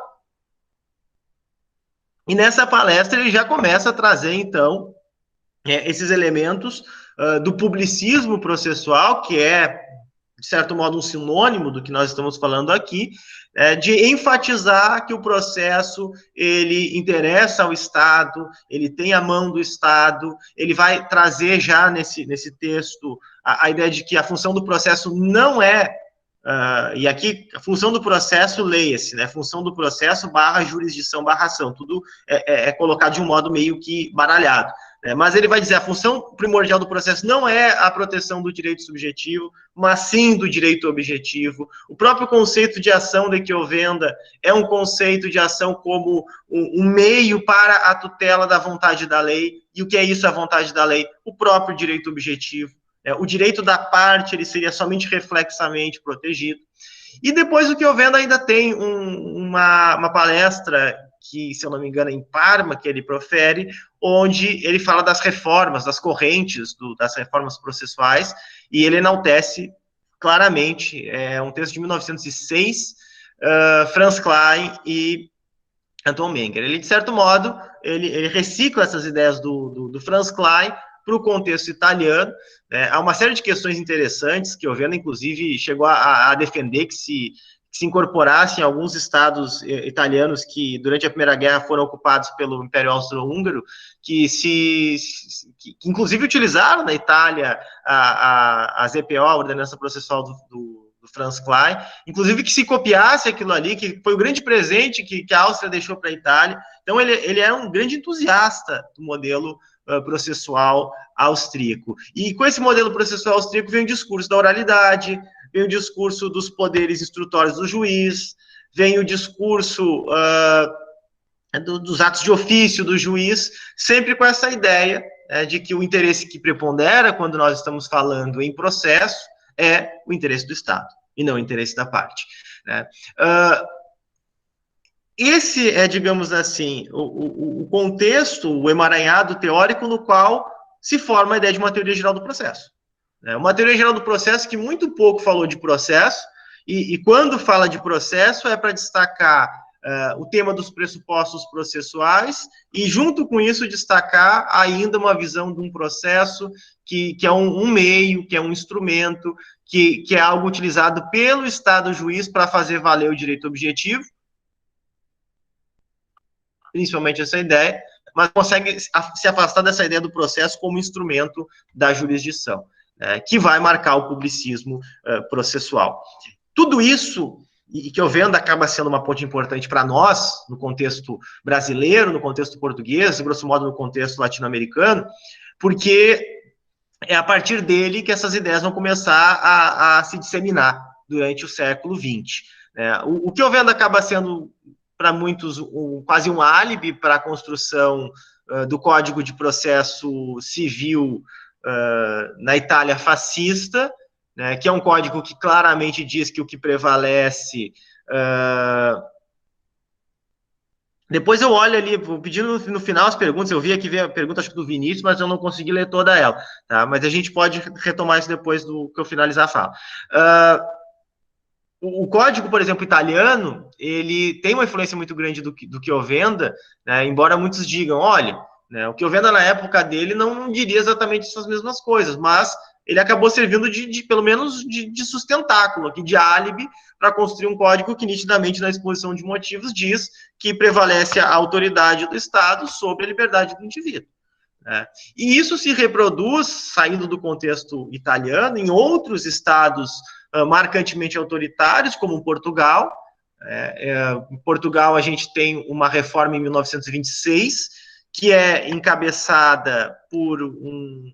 E nessa palestra ele já começa a trazer, então, esses elementos do publicismo processual, que é, de certo modo, um sinônimo do que nós estamos falando aqui, de enfatizar que o processo, ele interessa ao Estado, ele tem a mão do Estado, ele vai trazer já nesse texto a ideia de que a função do processo não é, e aqui a função do processo, leia-se, né, função do processo / jurisdição / ação, tudo é colocado de um modo meio que baralhado. Mas ele vai dizer, a função primordial do processo não é a proteção do direito subjetivo, mas sim do direito objetivo. O próprio conceito de ação de Chiovenda é um conceito de ação como um meio para a tutela da vontade da lei. E o que é isso, a vontade da lei? O próprio direito objetivo. O direito da parte, ele seria somente reflexamente protegido. E depois o Chiovenda ainda tem uma palestra que, se eu não me engano, é em Parma, que ele profere, onde ele fala das reformas, das correntes das reformas processuais, e ele enaltece claramente, um texto de 1906, Franz Klein e Anton Menger. Ele, de certo modo, ele recicla essas ideias do Franz Klein para o contexto italiano. Há uma série de questões interessantes que Chiovenda, inclusive, chegou a defender que se incorporassem alguns estados italianos que, durante a Primeira Guerra, foram ocupados pelo Império Austro-Húngaro, que inclusive utilizaram na Itália a ZPO, a ordenança processual do Franz Klein, inclusive que se copiasse aquilo ali, que foi o grande presente que a Áustria deixou para a Itália. Então, ele era um grande entusiasta do modelo processual austríaco. E com esse modelo processual austríaco vem o discurso da oralidade, vem o discurso dos poderes instrutórios do juiz, vem o discurso dos atos de ofício do juiz, sempre com essa ideia de que o interesse que prepondera quando nós estamos falando em processo é o interesse do Estado, e não o interesse da parte. Esse é, digamos assim, o contexto, o emaranhado teórico no qual se forma a ideia de uma teoria geral do processo. Uma teoria geral do processo que muito pouco falou de processo, e quando fala de processo é para destacar o tema dos pressupostos processuais, e junto com isso destacar ainda uma visão de um processo que é um meio, que é um instrumento, que é algo utilizado pelo Estado juiz para fazer valer o direito objetivo, principalmente essa ideia, mas consegue se afastar dessa ideia do processo como instrumento da jurisdição, que vai marcar o publicismo processual. Tudo isso, e que Chiovenda acaba sendo uma ponte importante para nós, no contexto brasileiro, no contexto português, grosso modo no contexto latino-americano, porque é a partir dele que essas ideias vão começar a se disseminar durante o século XX. O Chiovenda acaba sendo, para muitos, quase um álibi para a construção do Código de Processo Civil na Itália fascista, que é um código que claramente diz que o que prevalece... Depois eu olho ali, vou pedindo no final as perguntas, eu vi aqui a pergunta, acho que do Vinícius, mas eu não consegui ler toda ela, tá? Mas a gente pode retomar isso depois do que eu finalizar a fala. O código, por exemplo, italiano, ele tem uma influência muito grande do Chiovenda, embora muitos digam, olha, o Chiovenda na época dele não diria exatamente essas mesmas coisas, mas ele acabou servindo pelo menos de sustentáculo, aqui, de álibi, para construir um código que nitidamente na exposição de motivos diz que prevalece a autoridade do Estado sobre a liberdade do indivíduo. Né? E isso se reproduz, saindo do contexto italiano, em outros estados marcantemente autoritários, como Portugal. Em Portugal, a gente tem uma reforma em 1926, que é encabeçada por um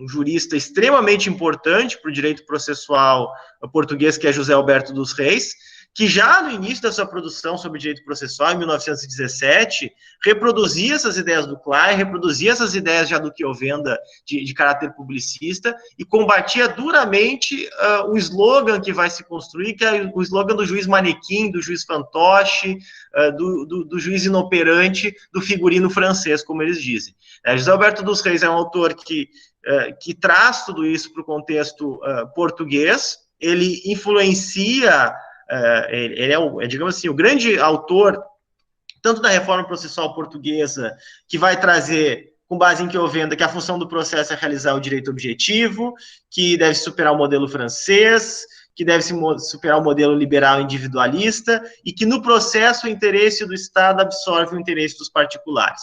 jurista extremamente importante para o direito processual português, que é José Alberto dos Reis, que já no início da sua produção sobre direito processual, em 1917, reproduzia essas ideias do Clay, reproduzia essas ideias já do Chiovenda de caráter publicista, e combatia duramente o slogan que vai se construir, que é o slogan do juiz manequim, do juiz fantoche, do juiz inoperante, do figurino francês, como eles dizem. José Alberto dos Reis é um autor que traz tudo isso para o contexto português, ele influencia... ele é, digamos assim, o grande autor, tanto da reforma processual portuguesa, que vai trazer, com base em Chiovenda, que a função do processo é realizar o direito objetivo, que deve superar o modelo francês, que deve superar o modelo liberal individualista, e que no processo o interesse do Estado absorve o interesse dos particulares.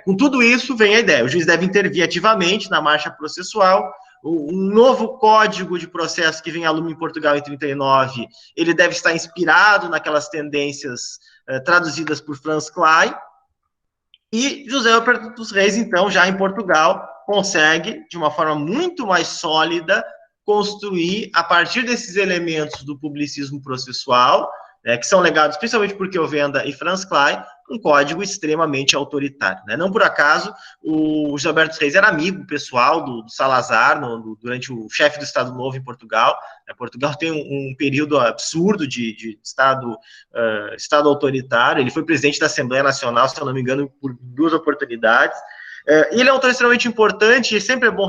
Com tudo isso vem a ideia, o juiz deve intervir ativamente na marcha processual. Um novo código de processo que vem a lume em Portugal em 39, ele deve estar inspirado naquelas tendências traduzidas por Franz Clay, e José Alberto dos Reis, então, já em Portugal, consegue, de uma forma muito mais sólida, construir, a partir desses elementos do publicismo processual, que são legados principalmente por Chiovenda e Franz Clay, um código extremamente autoritário. Né? Não por acaso, o José Alberto Reis era amigo pessoal do Salazar, durante o chefe do Estado Novo em Portugal. Portugal tem um período absurdo de Estado autoritário. Ele foi presidente da Assembleia Nacional, se eu não me engano, por 2 oportunidades. E ele é um autor extremamente importante, e sempre é bom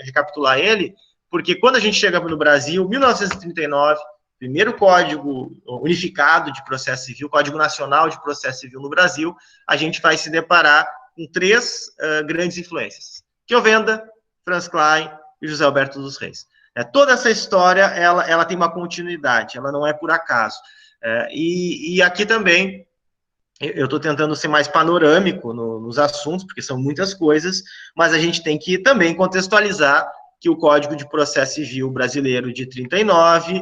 recapitular ele, porque quando a gente chega no Brasil, 1939, primeiro código unificado de processo civil, Código Nacional de Processo Civil no Brasil, a gente vai se deparar com 3 grandes influências: Chiovenda, Franz Clay e José Alberto dos Reis. Toda essa história, ela tem uma continuidade, ela não é por acaso. E aqui também, eu estou tentando ser mais panorâmico nos assuntos, porque são muitas coisas, mas a gente tem que também contextualizar que o Código de Processo Civil brasileiro de 39,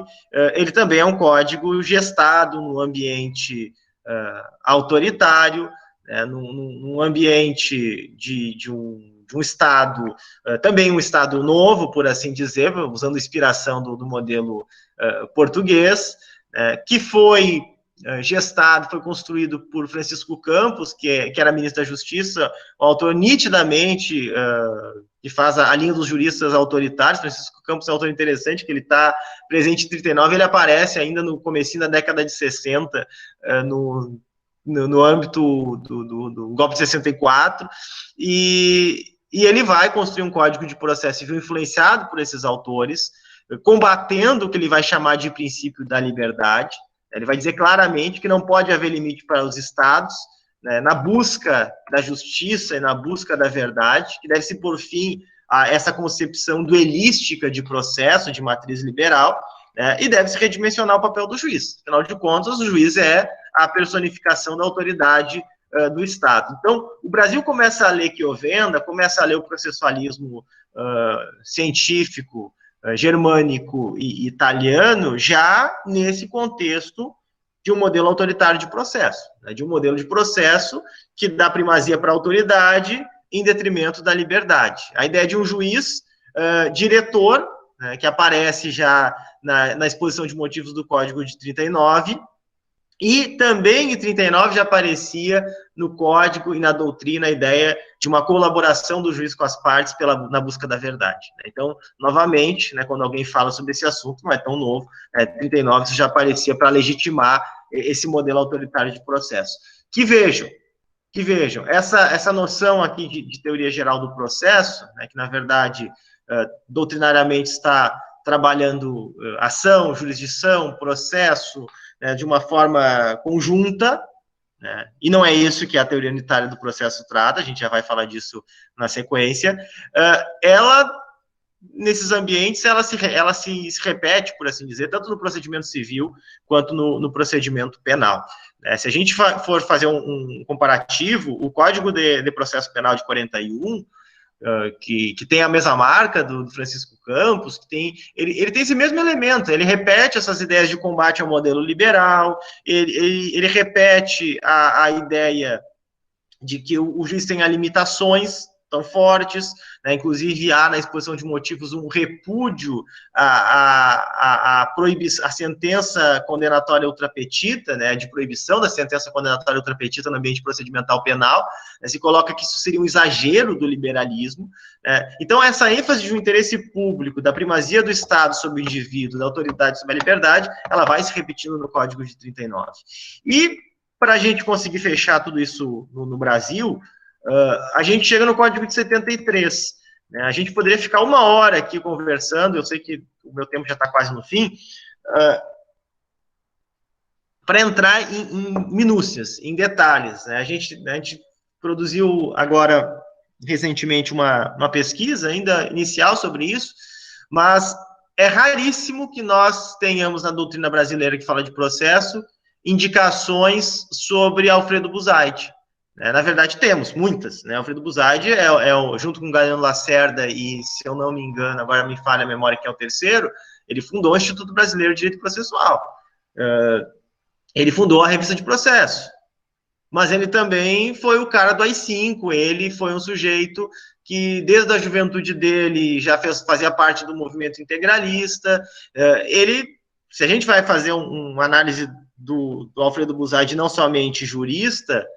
ele também é um código gestado no ambiente autoritário, num ambiente de um Estado, também um Estado novo, por assim dizer, usando inspiração do modelo português, que foi gestado, foi construído por Francisco Campos, que era ministro da Justiça, um autor nitidamente que faz a linha dos juristas autoritários. Francisco Campos é um autor interessante, que ele está presente em 39, ele aparece ainda no comecinho da década de 60, no âmbito do golpe de 64, e ele vai construir um código de processo civil influenciado por esses autores, combatendo o que ele vai chamar de princípio da liberdade. Ele vai dizer claramente que não pode haver limite para os estados, né, na busca da justiça e na busca da verdade, que deve-se pôr fim a essa concepção duelística de processo, de matriz liberal, e deve-se redimensionar o papel do juiz. Afinal de contas, o juiz é a personificação da autoridade do Estado. Então, o Brasil começa a ler Chiovenda, começa a ler o processualismo científico, germânico e italiano, já nesse contexto de um modelo autoritário de processo, né, de um modelo de processo que dá primazia para a autoridade em detrimento da liberdade. A ideia de um juiz diretor, né, que aparece já na exposição de motivos do Código de 39, e também em 39 já aparecia no Código e na doutrina a ideia de uma colaboração do juiz com as partes na busca da verdade. Então, novamente, né, quando alguém fala sobre esse assunto, não é tão novo, 39 isso já aparecia para legitimar esse modelo autoritário de processo. Que vejam, essa noção aqui de teoria geral do processo, né, que na verdade, doutrinariamente está trabalhando ação, jurisdição, processo, de uma forma conjunta, né, e não é isso que a teoria unitária do processo trata, a gente já vai falar disso na sequência, ela nesses ambientes, ela se repete, por assim dizer, tanto no procedimento civil quanto no procedimento penal. Se a gente for fazer um comparativo, o Código de Processo Penal de 41, que tem a mesma marca do Francisco Campos, ele tem esse mesmo elemento, ele repete essas ideias de combate ao modelo liberal, ele repete a ideia de que o juiz tenha limitações tão fortes, né? Inclusive há na exposição de motivos um repúdio à sentença condenatória ultrapetita, né? De proibição da sentença condenatória ultrapetita no ambiente procedimental penal, né? Se coloca que isso seria um exagero do liberalismo, né? Então essa ênfase de um interesse público, da primazia do Estado sobre o indivíduo, da autoridade sobre a liberdade, ela vai se repetindo no Código de 39. E para a gente conseguir fechar tudo isso no Brasil, a gente chega no Código de 73. Né? A gente poderia ficar 1 hora aqui conversando, eu sei que o meu tempo já está quase no fim, para entrar em minúcias, em detalhes. Né? A gente produziu agora, recentemente, uma pesquisa ainda inicial sobre isso, mas é raríssimo que nós tenhamos na doutrina brasileira que fala de processo indicações sobre Alfredo Buzaide. Na verdade, temos muitas. Né? Alfredo Buzaide junto com Galeno Lacerda e, se eu não me engano, agora me falha a memória que é o terceiro, ele fundou o Instituto Brasileiro de Direito Processual. Ele fundou a Revista de Processo. Mas ele também foi o cara do AI-5, ele foi um sujeito que, desde a juventude dele, já fazia parte do movimento integralista. Se a gente vai fazer uma análise do Alfredo Buzaide, não somente jurista,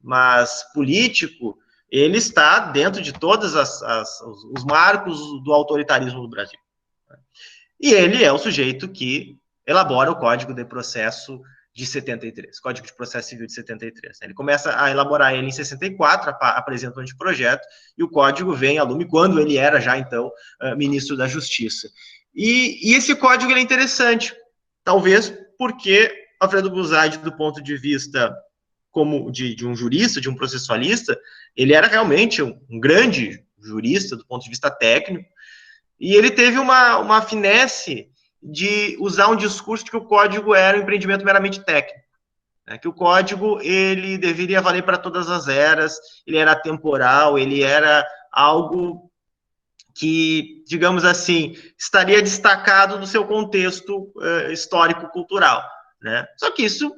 mas político, ele está dentro de todos os marcos do autoritarismo do Brasil. E ele é o sujeito que elabora o Código de Processo de 73, Código de Processo Civil de 73. Ele começa a elaborar ele em 64, apresenta um anteprojeto, e o Código vem a lume quando ele era já, então, ministro da Justiça. E esse Código ele é interessante, talvez porque Alfredo Buzaide, do ponto de vista como de um jurista, de um processualista, ele era realmente um grande jurista do ponto de vista técnico, e ele teve uma finesse de usar um discurso de que o código era um empreendimento meramente técnico, né? Que o código ele deveria valer para todas as eras, ele era atemporal, ele era algo que, digamos assim, estaria destacado do seu contexto histórico-cultural, né? Só que isso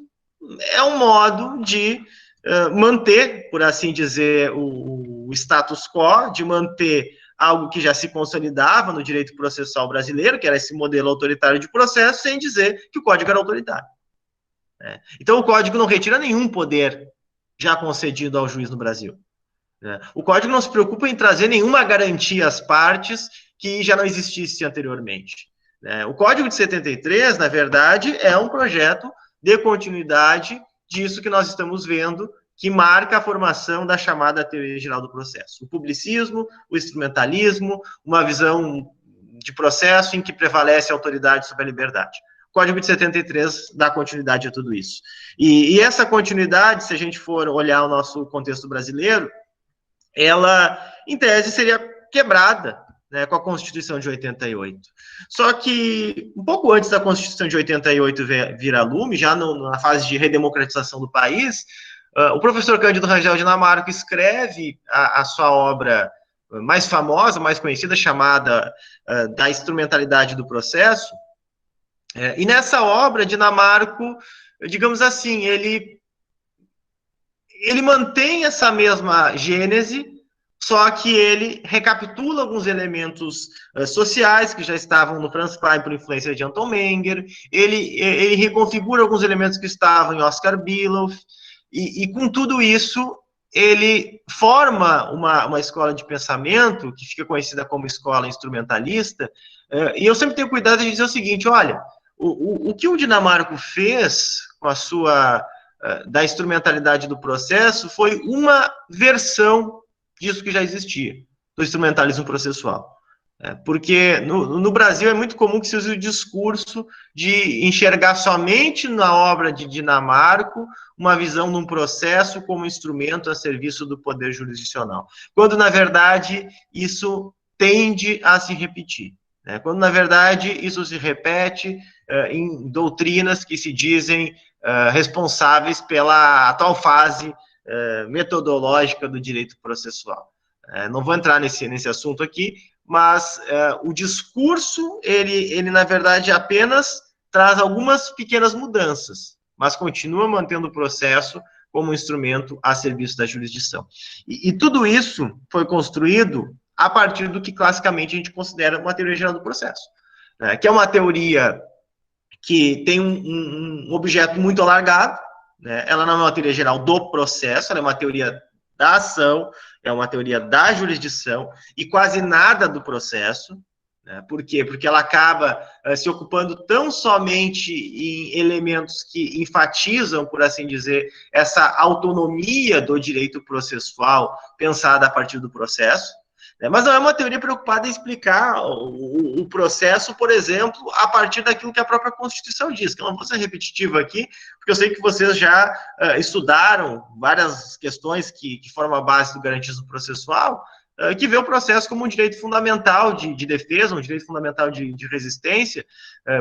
é um modo de manter, por assim dizer, o status quo, de manter algo que já se consolidava no direito processual brasileiro, que era esse modelo autoritário de processo, sem dizer que o código era autoritário. Né? Então, o código não retira nenhum poder já concedido ao juiz no Brasil. Né? O código não se preocupa em trazer nenhuma garantia às partes que já não existisse anteriormente. Né? O Código de 73, na verdade, é um projeto de continuidade disso que nós estamos vendo, que marca a formação da chamada teoria geral do processo. O publicismo, o instrumentalismo, uma visão de processo em que prevalece a autoridade sobre a liberdade. O Código de 73 dá continuidade a tudo isso. E essa continuidade, se a gente for olhar o nosso contexto brasileiro, ela, em tese, seria quebrada, né, com a Constituição de 88. Só que, um pouco antes da Constituição de 88 vir a lume, já na fase de redemocratização do país, o professor Cândido Rangel Dinamarco escreve a sua obra mais famosa, mais conhecida, chamada Da Instrumentalidade do Processo, e nessa obra, Dinamarco, digamos assim, ele mantém essa mesma gênese, só que ele recapitula alguns elementos sociais que já estavam no Franz Klein por influência de Anton Menger, ele reconfigura alguns elementos que estavam em Oscar Biloff, e com tudo isso, ele forma uma escola de pensamento, que fica conhecida como escola instrumentalista, e eu sempre tenho cuidado de dizer o seguinte, olha, o que o Dinamarco fez com a sua, da instrumentalidade do processo, foi uma versão disso que já existia, do instrumentalismo processual. Porque no Brasil é muito comum que se use o discurso de enxergar somente na obra de Dinamarco uma visão de um processo como instrumento a serviço do poder jurisdicional, quando, na verdade, isso tende a se repetir, né? Quando, na verdade, isso se repete em doutrinas que se dizem responsáveis pela atual fase metodológica do direito processual. Não vou entrar nesse assunto aqui, mas o discurso, ele, na verdade, apenas traz algumas pequenas mudanças, mas continua mantendo o processo como um instrumento a serviço da jurisdição. E tudo isso foi construído a partir do que classicamente a gente considera uma teoria geral do processo, né? Que é uma teoria que tem um objeto muito alargado, né? Ela não é uma teoria geral do processo, ela é uma teoria da ação, é uma teoria da jurisdição, e quase nada do processo, né? Por quê? Porque ela acaba se ocupando tão somente em elementos que enfatizam, por assim dizer, essa autonomia do direito processual pensada a partir do processo, né? Mas não é uma teoria preocupada em explicar o processo, por exemplo, a partir daquilo que a própria Constituição diz, que eu não vou ser repetitivo aqui, porque eu sei que vocês já estudaram várias questões que formam a base do garantismo processual, que vê o processo como um direito fundamental de defesa, um direito fundamental de resistência,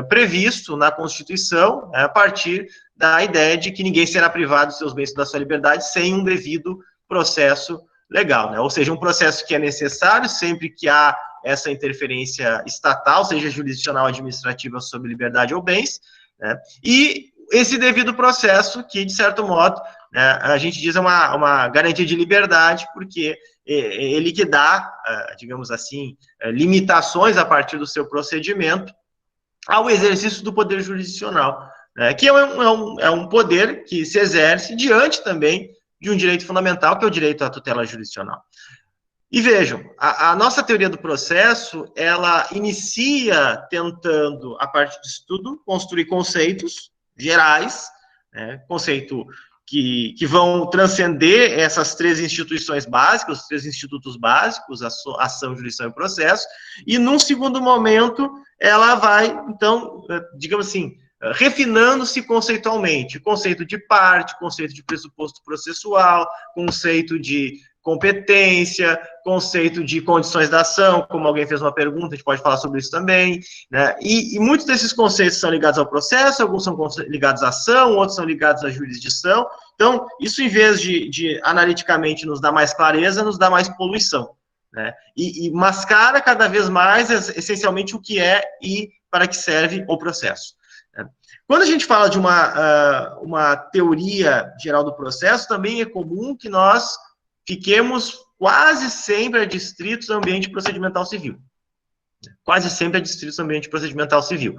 previsto na Constituição, a partir da ideia de que ninguém será privado dos seus bens e da sua liberdade sem um devido processo legal, né? Ou seja, um processo que é necessário sempre que há essa interferência estatal, seja jurisdicional ou administrativa, sobre liberdade ou bens, né? E esse devido processo que, de certo modo, né, a gente diz é uma garantia de liberdade, porque ele que dá, digamos assim, limitações a partir do seu procedimento ao exercício do poder jurisdicional, né, que é um poder que se exerce diante também de um direito fundamental, que é o direito à tutela jurisdicional. E vejam, a nossa teoria do processo, ela inicia tentando, a partir disso tudo, construir conceitos gerais, né, conceito que vão transcender essas três instituições básicas, os três institutos básicos, ação, jurisdição e processo, e num segundo momento, ela vai, então, digamos assim, refinando-se conceitualmente, conceito de parte, conceito de pressuposto processual, conceito de competência, conceito de condições da ação, como alguém fez uma pergunta, a gente pode falar sobre isso também, né? E muitos desses conceitos são ligados ao processo, alguns são ligados à ação, outros são ligados à jurisdição. Então, isso, em vez de analiticamente nos dar mais clareza, nos dá mais poluição, né? E mascara cada vez mais, essencialmente, o que é e para que serve o processo. Quando a gente fala de uma teoria geral do processo, também é comum que nós fiquemos quase sempre adstritos ao ambiente procedimental civil. Quase sempre adstritos ao ambiente procedimental civil.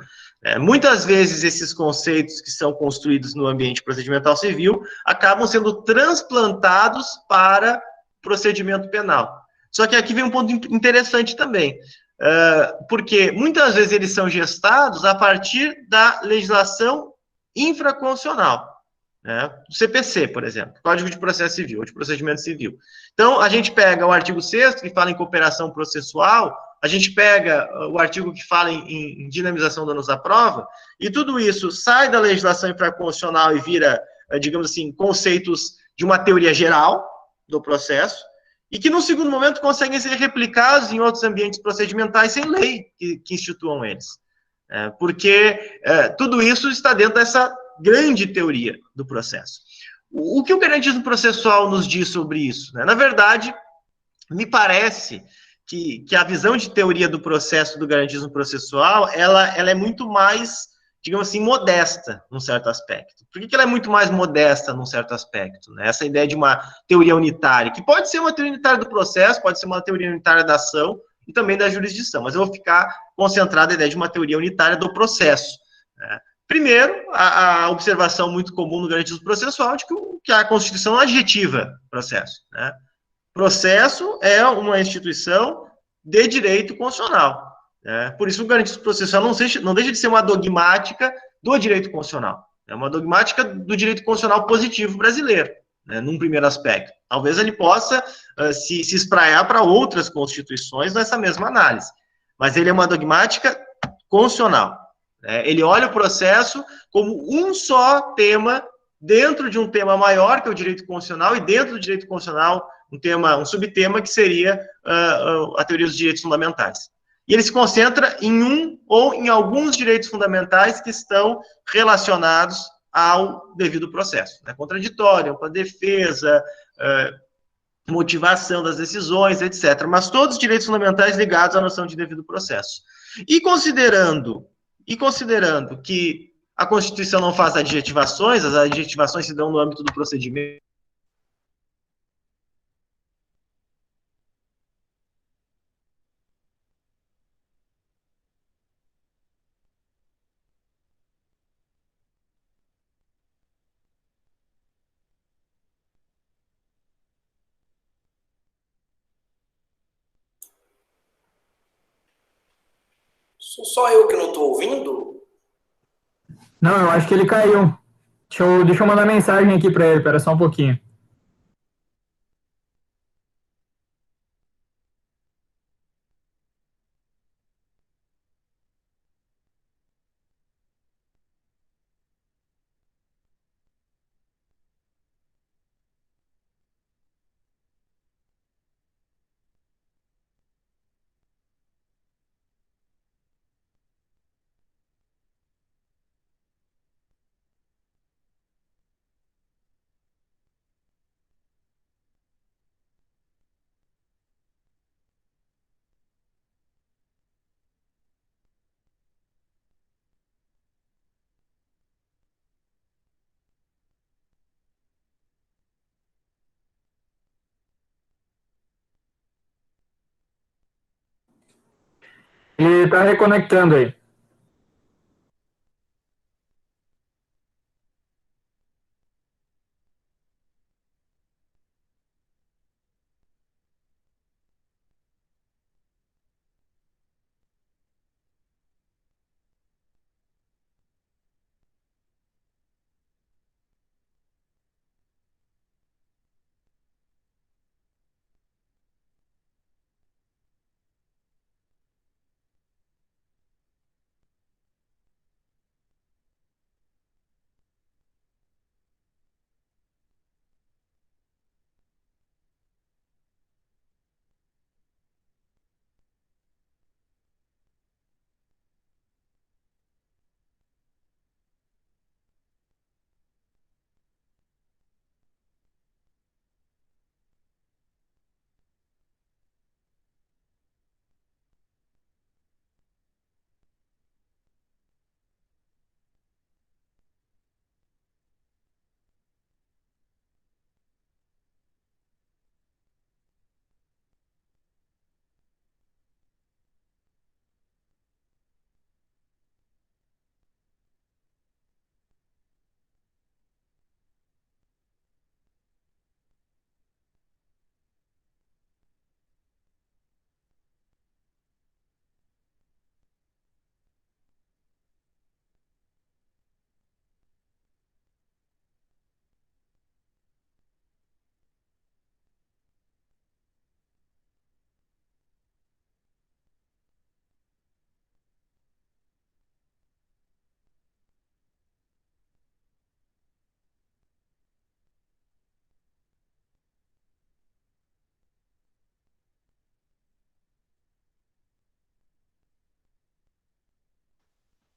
Muitas vezes esses conceitos que são construídos no ambiente procedimental civil acabam sendo transplantados para procedimento penal. Só que aqui vem um ponto interessante também, porque muitas vezes eles são gestados a partir da legislação infraconstitucional, né? O CPC, por exemplo, Código de Processo Civil, ou de Procedimento Civil. Então, a gente pega o artigo 6º, que fala em cooperação processual, a gente pega o artigo que fala em dinamização danos à prova, e tudo isso sai da legislação infraconstitucional e vira, digamos assim, conceitos de uma teoria geral do processo, e que, num segundo momento, conseguem ser replicados em outros ambientes procedimentais sem lei que instituam eles. Porque tudo isso está dentro dessa grande teoria do processo. O que o garantismo processual nos diz sobre isso, né? Na verdade, me parece que a visão de teoria do processo do garantismo processual, ela é muito mais, digamos assim, modesta, num certo aspecto. Por que ela é muito mais modesta, num certo aspecto, né? Essa ideia de uma teoria unitária, que pode ser uma teoria unitária do processo, pode ser uma teoria unitária da ação e também da jurisdição, mas eu vou ficar concentrado na ideia de uma teoria unitária do processo, né? Primeiro, a observação muito comum no garantismo processual de que a Constituição não adjetiva processo, né? Processo é uma instituição de direito constitucional, né? Por isso o garantismo processual não deixa de ser uma dogmática do direito constitucional. É uma dogmática do direito constitucional positivo brasileiro, né, num primeiro aspecto. Talvez ele possa se espraiar para outras constituições nessa mesma análise, mas ele é uma dogmática constitucional. Ele olha o processo como um só tema dentro de um tema maior, que é o direito constitucional, e dentro do direito constitucional, um subtema que seria a teoria dos direitos fundamentais. E ele se concentra em um ou em alguns direitos fundamentais que estão relacionados ao devido processo, né? Contraditório, ampla defesa, motivação das decisões, etc. Mas todos os direitos fundamentais ligados à noção de devido processo. E considerando que a Constituição não faz adjetivações, as adjetivações se dão no âmbito do procedimento. Sou só eu que não estou ouvindo? Não, eu acho que ele caiu. Deixa eu mandar mensagem aqui para ele, espera só um pouquinho. Ele está reconectando aí.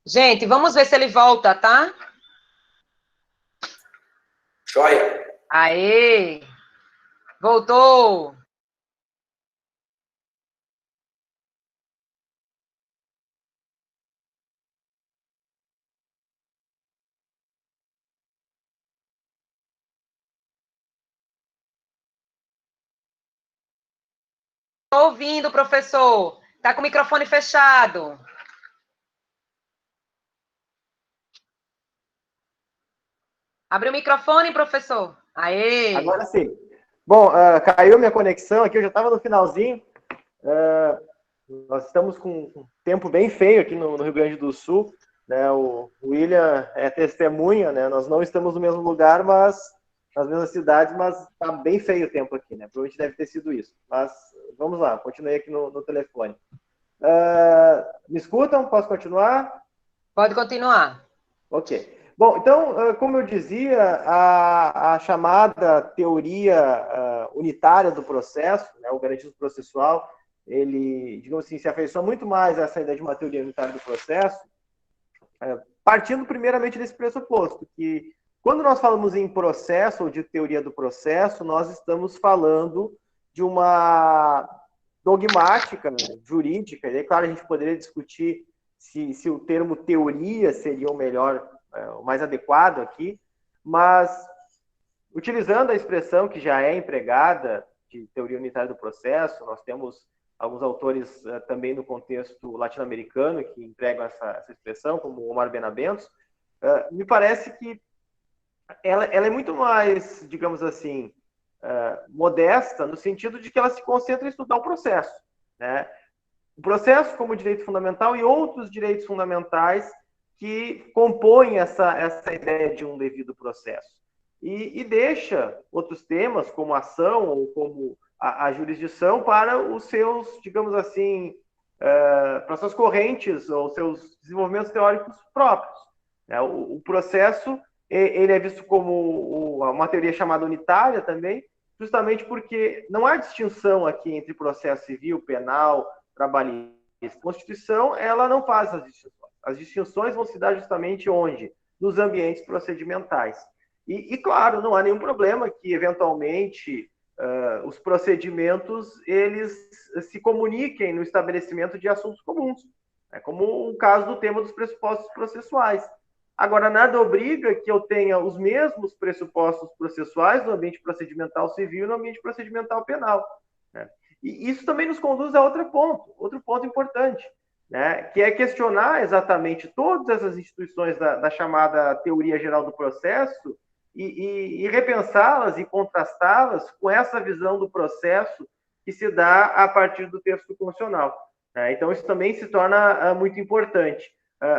Gente, vamos ver se ele volta, tá? Joia. Aê! Voltou! Estou ouvindo, professor. Tá com o microfone fechado. Abre o microfone, professor. Aê! Agora sim. Bom, caiu minha conexão aqui, eu já estava no finalzinho. Nós estamos com um tempo bem feio aqui no Rio Grande do Sul. Né? O William é testemunha, né? Nós não estamos no mesmo lugar, mas nas mesmas cidades, mas está bem feio o tempo aqui, né? Provavelmente deve ter sido isso. Mas vamos lá, continuei aqui no telefone. Me escutam? Posso continuar? Pode continuar. Ok. Bom, então, como eu dizia, a chamada teoria unitária do processo, né, o garantismo processual, ele, digamos assim, se afeiçoa muito mais a essa ideia de uma teoria unitária do processo, partindo primeiramente desse pressuposto, que quando nós falamos em processo ou de teoria do processo, nós estamos falando de uma dogmática jurídica, e é claro, a gente poderia discutir se o termo teoria seria o melhor, o mais adequado aqui, mas utilizando a expressão que já é empregada de teoria unitária do processo, nós temos alguns autores também no contexto latino-americano que empregam essa expressão, como Omar Benaventos, me parece que ela é muito mais, digamos assim, modesta, no sentido de que ela se concentra em estudar o processo, né? O processo como direito fundamental e outros direitos fundamentais que compõem essa ideia de um devido processo. E deixa outros temas, como a ação ou como a jurisdição, para os seus, digamos assim, para suas correntes ou seus desenvolvimentos teóricos próprios. O processo ele é visto como uma teoria chamada unitária também, justamente porque não há distinção aqui entre processo civil, penal, trabalhista. A Constituição, ela não faz as distinções. As distinções vão se dar justamente onde? Nos ambientes procedimentais. E claro, não há nenhum problema que, eventualmente, os procedimentos, eles se comuniquem no estabelecimento de assuntos comuns, como o caso do tema dos pressupostos processuais. Agora, nada obriga que eu tenha os mesmos pressupostos processuais no ambiente procedimental civil e no ambiente procedimental penal, né? E isso também nos conduz a outro ponto importante, né? Que é questionar exatamente todas essas instituições da chamada teoria geral do processo e repensá-las e contrastá-las com essa visão do processo que se dá a partir do texto constitucional, né? Então, isso também se torna muito importante.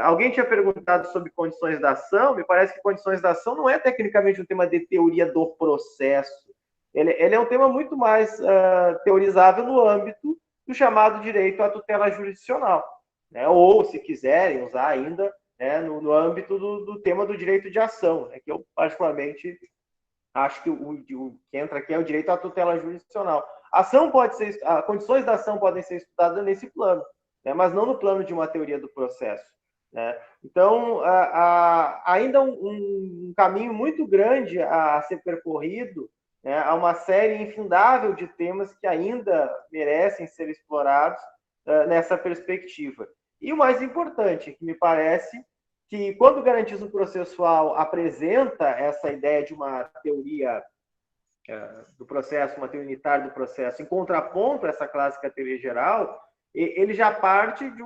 Alguém tinha perguntado sobre condições da ação. Me parece que condições da ação não é tecnicamente um tema de teoria do processo. Ele é um tema muito mais teorizável no âmbito do chamado direito à tutela jurisdicional, né? Ou, se quiserem usar ainda, né, no âmbito do tema do direito de ação, né, que eu particularmente acho que o que entra aqui é o direito à tutela jurisdicional. Condições da ação podem ser estudadas nesse plano, né, mas não no plano de uma teoria do processo, né? Então, ainda um caminho muito grande a ser percorrido, né? Há uma série infindável de temas que ainda merecem ser explorados nessa perspectiva. E o mais importante, que me parece que quando o garantismo processual apresenta essa ideia de uma teoria do processo, uma teoria unitária do processo, em contraponto a essa clássica teoria geral, ele já parte de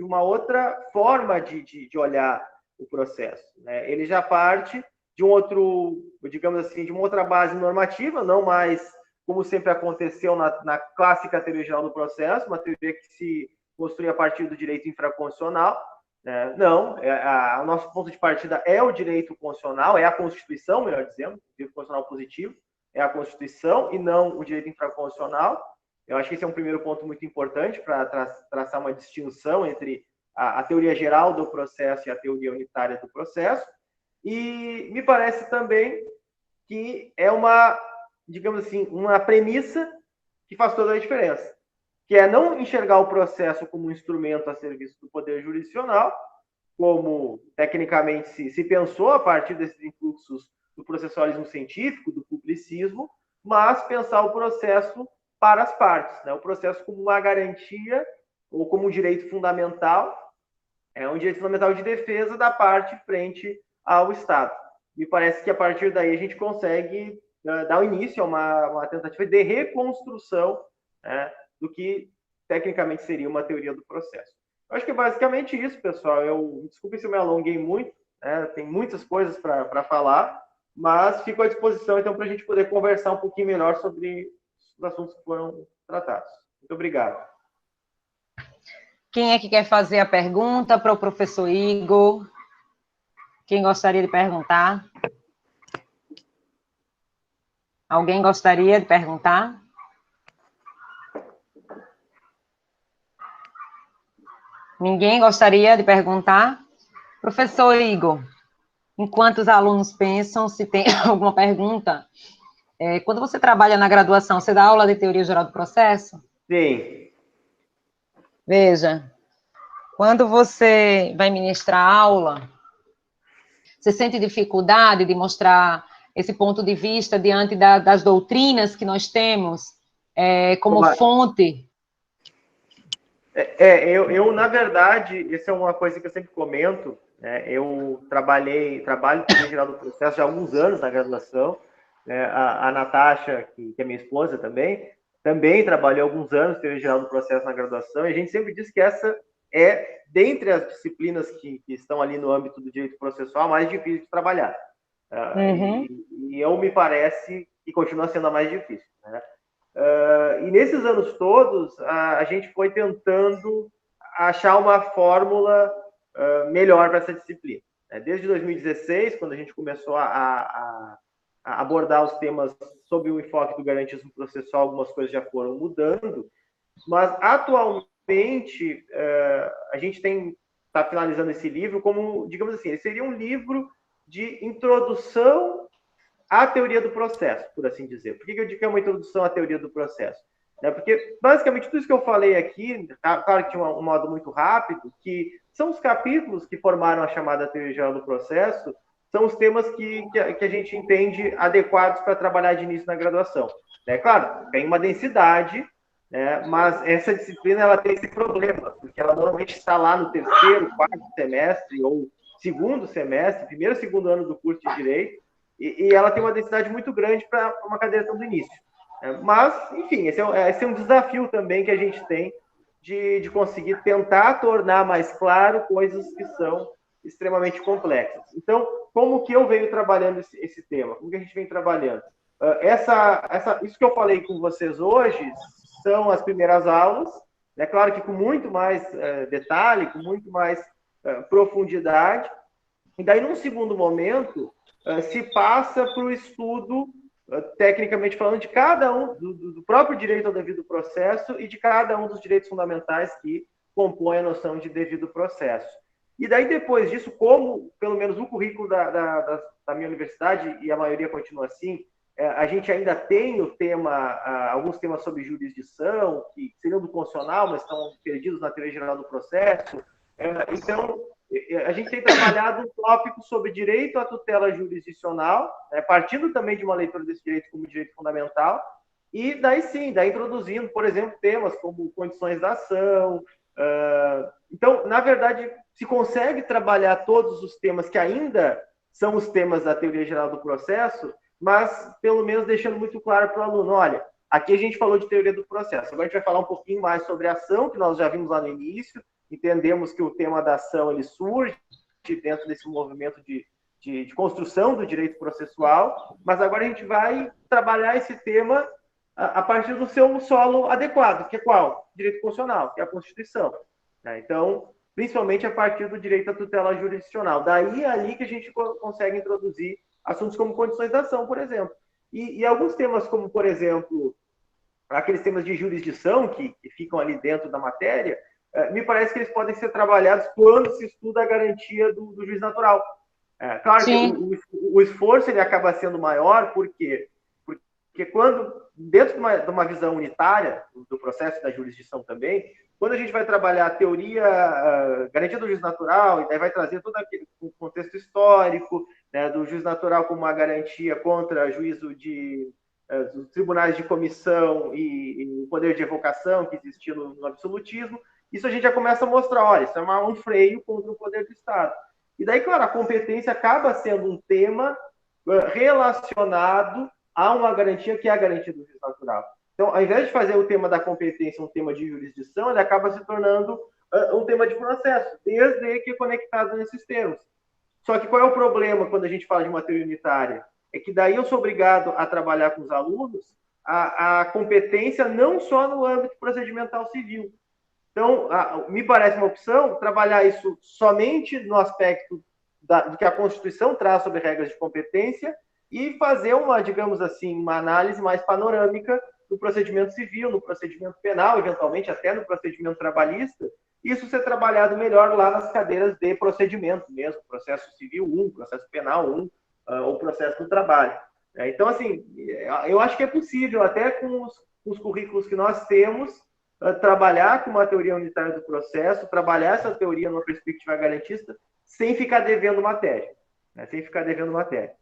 uma outra forma de olhar o processo, né? Ele já parte de um outro, digamos assim, de uma outra base normativa, não mais como sempre aconteceu na clássica teoria geral do processo, uma teoria que se construi a partir do direito infraconstitucional, né? Não, o nosso ponto de partida é o direito constitucional, é a Constituição, melhor dizendo, o direito constitucional positivo, é a Constituição e não o direito infraconstitucional. Eu acho que esse é um primeiro ponto muito importante para traçar uma distinção entre a teoria geral do processo e a teoria unitária do processo. E me parece também que é digamos assim, uma premissa que faz toda a diferença, que é não enxergar o processo como um instrumento a serviço do poder jurisdicional, como tecnicamente se pensou a partir desses influxos do processualismo científico, do publicismo, mas pensar o processo para as partes, né? O processo como uma garantia ou como um direito fundamental, um direito fundamental de defesa da parte frente ao Estado. Me parece que a partir daí a gente consegue dar o início a uma tentativa de reconstrução, né, do que tecnicamente seria uma teoria do processo. Eu acho que é basicamente isso, pessoal. Desculpe se eu me alonguei muito, né? Tem muitas coisas para falar, mas fico à disposição então para a gente poder conversar um pouquinho melhor sobre os assuntos que foram tratados. Muito obrigado. Quem é que quer fazer a pergunta para o professor Igor? Quem gostaria de perguntar? Alguém gostaria de perguntar? Ninguém gostaria de perguntar? Professor Igor, enquanto os alunos pensam, se tem alguma pergunta, quando você trabalha na graduação, você dá aula de teoria geral do processo? Sim. Veja, quando você vai ministrar aula, você sente dificuldade de mostrar esse ponto de vista diante das doutrinas que nós temos como fonte? Na verdade, essa é uma coisa que eu sempre comento, né? Eu trabalho em teoria geral do processo já há alguns anos na graduação, né? A Natasha, que é minha esposa também trabalhou alguns anos em teoria geral do processo na graduação, e a gente sempre diz que essa é, dentre as disciplinas que estão ali no âmbito do direito processual, a mais difícil de trabalhar. E eu me parece que continua sendo a mais difícil, né? E nesses anos todos, a gente foi tentando achar uma fórmula melhor para essa disciplina. Desde 2016, quando a gente começou a abordar os temas sob o enfoque do garantismo processual, algumas coisas já foram mudando, mas atualmente a gente está finalizando esse livro como, digamos assim, ele seria um livro de introdução à teoria do processo, por assim dizer. Por que eu digo que é uma introdução à teoria do processo? Porque, basicamente, tudo isso que eu falei aqui, claro que tinha um modo muito rápido, que são os capítulos que formaram a chamada teoria geral do processo, são os temas que a gente entende adequados para trabalhar de início na graduação. Claro, tem uma densidade, mas essa disciplina ela tem esse problema, porque ela normalmente está lá no terceiro, quarto semestre, ou segundo semestre, primeiro, segundo ano do curso de Direito, e ela tem uma densidade muito grande para uma cadeira tão do início. Mas, enfim, esse é um desafio também que a gente tem de conseguir tentar tornar mais claro coisas que são extremamente complexas. Então, como que eu venho trabalhando esse tema? Como que a gente vem trabalhando? Isso que eu falei com vocês hoje são as primeiras aulas, claro que com muito mais detalhe, com muito mais profundidade, e daí, num segundo momento, se passa para o estudo, tecnicamente falando, de cada um, do próprio direito ao devido processo e de cada um dos direitos fundamentais que compõem a noção de devido processo. E daí, depois disso, como, pelo menos, o currículo da minha universidade, e a maioria continua assim, a gente ainda tem alguns temas sobre jurisdição, que seriam do constitucional, mas estão perdidos na teoria geral do processo. Então, a gente tem trabalhado um tópico sobre direito à tutela jurisdicional, partindo também de uma leitura desse direito como direito fundamental, e daí sim, introduzindo, por exemplo, temas como condições da ação. Então, na verdade, se consegue trabalhar todos os temas que ainda são os temas da teoria geral do processo, mas pelo menos deixando muito claro para o aluno, olha, aqui a gente falou de teoria do processo, agora a gente vai falar um pouquinho mais sobre a ação, que nós já vimos lá no início. Entendemos que o tema da ação ele surge dentro desse movimento de construção do direito processual, mas agora a gente vai trabalhar esse tema a partir do seu solo adequado, que é qual? Direito constitucional, que é a Constituição. Então, principalmente a partir do direito à tutela jurisdicional. Daí é ali que a gente consegue introduzir assuntos como condições da ação, por exemplo. E alguns temas como, por exemplo, aqueles temas de jurisdição que ficam ali dentro da matéria, me parece que eles podem ser trabalhados quando se estuda a garantia do juiz natural. Claro Sim. que o esforço ele acaba sendo maior, porque quando, dentro de uma visão unitária do processo da jurisdição também, quando a gente vai trabalhar a teoria, garantia do juiz natural, e daí vai trazer todo aquele contexto histórico, do juiz natural como uma garantia contra juízo dos tribunais de comissão e o poder de evocação que existia no absolutismo, isso a gente já começa a mostrar, olha, isso é um freio contra o poder do Estado. E daí, claro, a competência acaba sendo um tema relacionado a uma garantia que é a garantia do juiz natural. Então, ao invés de fazer o tema da competência um tema de jurisdição, ele acaba se tornando um tema de processo, desde que conectado nesses termos. Só que qual é o problema quando a gente fala de uma teoria unitária? É que daí eu sou obrigado a trabalhar com os alunos a competência não só no âmbito procedimental civil. Então, me parece uma opção trabalhar isso somente no aspecto do que a Constituição traz sobre regras de competência e fazer digamos assim, uma análise mais panorâmica no procedimento civil, no procedimento penal, eventualmente até no procedimento trabalhista, isso ser trabalhado melhor lá nas cadeiras de procedimento mesmo, processo civil 1, processo penal 1, ou processo do trabalho. Então, assim, eu acho que é possível, até com os currículos que nós temos, trabalhar com uma teoria unitária do processo, trabalhar essa teoria numa perspectiva garantista, sem ficar devendo matéria. Sem ficar devendo matéria.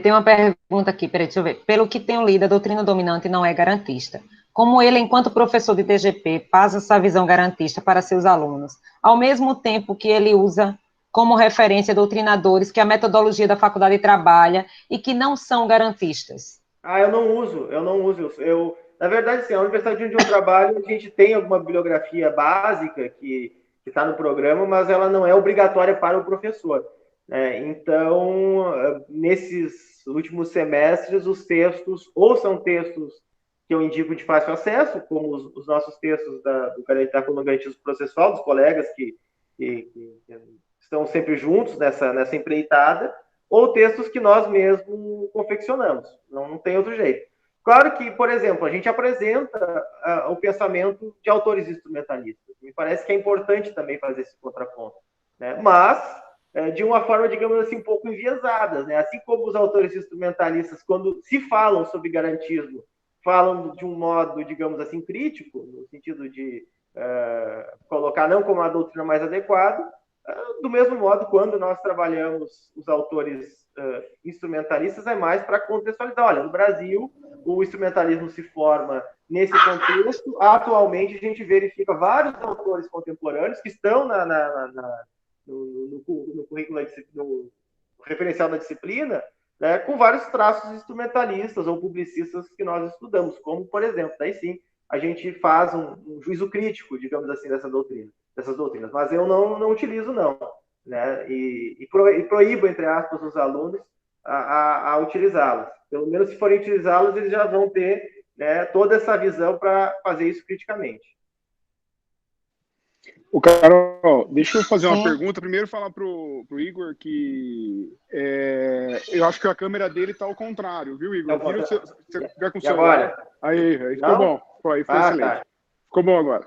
Tem uma pergunta aqui, peraí, deixa eu ver. Pelo que tenho lido, a doutrina dominante não é garantista. Como ele, enquanto professor de TGP, passa essa visão garantista para seus alunos, ao mesmo tempo que ele usa como referência doutrinadores que a metodologia da faculdade trabalha e que não são garantistas? Eu não uso. Na verdade, sim, a universidade onde eu trabalho, a gente tem alguma bibliografia básica que está no programa, mas ela não é obrigatória para o professor. Então, nesses últimos semestres, os textos, ou são textos que eu indico de fácil acesso, como os nossos textos do garantismo processual, dos colegas que estão sempre juntos nessa empreitada, ou textos que nós mesmos confeccionamos. Não tem outro jeito. Claro que, por exemplo, a gente apresenta o pensamento de autores instrumentalistas. Me parece que é importante também fazer esse contraponto. Mas de uma forma, digamos assim, um pouco enviesadas. Assim como os autores instrumentalistas, quando se falam sobre garantismo, falam de um modo, digamos assim, crítico, no sentido de colocar não como a doutrina mais adequada, do mesmo modo, quando nós trabalhamos os autores instrumentalistas, é mais para contextualizar. Olha, no Brasil, o instrumentalismo se forma nesse contexto. Atualmente, a gente verifica vários autores contemporâneos que estão no currículo, no referencial da disciplina, com vários traços instrumentalistas ou publicistas que nós estudamos, como, por exemplo, daí sim, a gente faz um juízo crítico, digamos assim, dessas doutrinas, mas eu não utilizo, não, e proíbo, entre aspas, os alunos a utilizá-las. Pelo menos, se forem utilizá-las, eles já vão ter toda essa visão para fazer isso criticamente. O Carol, deixa eu fazer uma pergunta. Primeiro, falar pro Igor que eu acho que a câmera dele está ao contrário, viu, Igor? Você ficar com o celular. Aí ficou bom. Aí ficou excelente. Tá. Ficou bom agora.